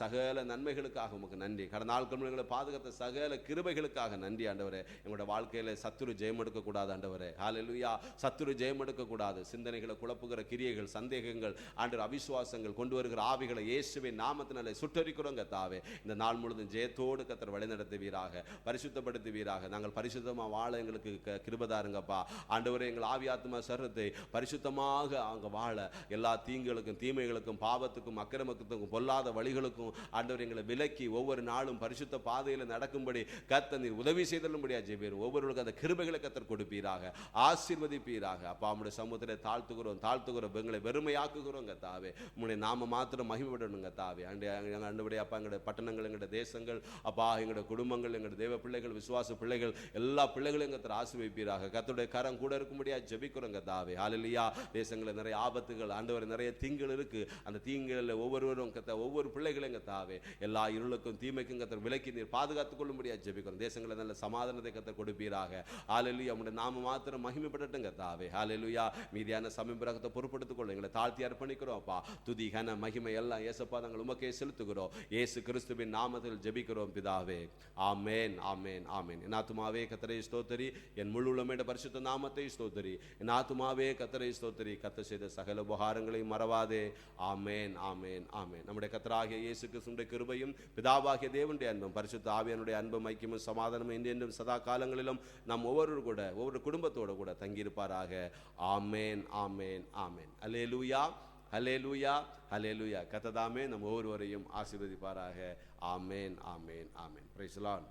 Speaker 1: சகல நன்மைகளுக்காக உமக்கு நன்றி. கடந்த நாட்கள் பாதுகாத்த சகல கிருபைகளுக்காக நன்றி ஆண்டவரே. எங்களுடைய வாழ்க்கையில சத்துரு ஜெயம் எடுக்க கூடாது ஆண்டவரே. ஹல்லேலூயா. சத்துரு ஜெயம் எடுக்க கூடாது. சிந்தனைகளை குழப்புகிற கிரியைகள், சந்தேகங்கள், ஆண்டவர் அவிசுவாசங்கள் கொண்டு வருகிற ஆவிகளை இயேசுவின் நாமத்தினாலே சுட்டரிக்கிறோங்க தாவே. இந்த நாள் முழுவதும் ஜெயத்தோடு கர்த்தர் வழிநடத்துவீராக, பரிசுத்தப்படுத்துவீராக. நாங்கள் பரிசுத்தமாக வாழ எங்களுக்கு கிருபைதாருங்கப்பா ஆண்டவரே. எங்கள் ஆவியாத்மா சரீரத்தை பரிசுத்தமாக அங்க வாழ எல்லா தீங்குகளுக்கும், தீமைகளுக்கும், பாவத்துக்கும், அக்கிரமத்துக்கும், பொல்லாத வழிகளுக்கும் ஆண்டவர் எங்களை விலக்கி ஒவ்வொரு நாளும் பரிசுத்த பாதையில் நடக்கும்படி கர்த்தர் நீர் உதவி செய்தலும்படியா ஜெபிக்கிறோம். ஒவ்வொருவருக்கும் அந்த கிருபைகளை கர்த்தர் கொடுப்பீராக, ஆசீர்வதிப்பீராக. அப்பா உம்முடைய சமூகத்திலே தாழ்த்துகிறோம் எங்களை வெறுமையாக்குகிறோம் தாவே. உம்முடைய நாம மாத்திரம் மகிமைப்படணுங்க தாவே. ஆண்டவரே அப்பா எங்களுடைய பட்டணங்கள், எங்களுடைய தேசங்கள், அப்பா எங்களுடைய குடும்பங்கள், எங்களுடைய தேவ பிள்ளைகள், விசுவாச பிள்ளைகள், எல்லா பிள்ளைகளையும் கர்த்தர் ஆசீர்வதிப்பீராக. கர்த்தருடைய கரம் கூட இருக்கும்படியா ஜெபிக்கிறோங்க தாவே. ஹல்லேலூயா. தேசங்களில் நிறைய ஆபத்துகள் ஆண்டவர் நிறைய தீங்குகள் இருக்கு. அந்த தீங்குகளில் ஒவ்வொருவரும் ஒவ்வொரு பிள்ளைகளையும் தாவே எல்லா இருளுக்கும் தீமைக்கும் கர்த்தர் விலக்கி நீர் பாதுகாத்துக் கொள்ளும்படியா ஜெபிக்கிறோம். தேசங்களில் நல்ல சமாதானத்தை கர்த்தர் கொடுப்பீராக. ஹல்லேலூயா. உம்முடைய நாம மாத்திரம் மகிமைப்படட்டுங்க தாவே. ஹல்லேலூயா. மீதியான சமீபத்தை பொறுப்படுத்திக் கொள்ள எங்களை தாழ்த்தி அர்ப்பணிக்கிறோம் அப்பா. துதி கன மகிமை எல்லாம் இயேசப்பா நாங்கள் உமக்கே செலுத்துகிறோம். இயேசு கிறிஸ்துவின் நாமத்தில் ஜெபிக்கிறோம் பிதாவே. ஆமென் ஆமென் ஆமென். என் ஆத்துமாவே கர்த்தரை ஸ்தோத்திரி, என் முழு உள்ளமே பரிசுத்த நாமத்தை ஸ்தோத்திரி. என் ஆத்துமாவே கர்த்தரை ஸ்தோத்திரி, கர்த்தர் செய்த சகல உபகாரங்களையும் மறவாதே. ஆமென் ஆமென் ஆமென். நம்முடைய கர்த்தராகிய இயேசு கிறிஸ்துவின் கிருபையும் பிதாவாகிய தேவனுடைய அன்பும் பரிசுத்த ஆவியானுடைய அன்பும் ஐக்கியமும் சமாதானமும் என்றென்றும் சதா காலங்களிலும் நம் ஒவ்வொரு குடும்பத்தோடு கூட தங்கியிருப்பாராக. ஆமென் ஆமென் ஆமென். அல்லேலூயா அல்லேலூயா அல்லேலூயா. கர்த்தர் தாமே நம் ஒவ்வொருவரையும் ஆசீர்வதிப்பாராக. Amen amen amen. Praise the Lord.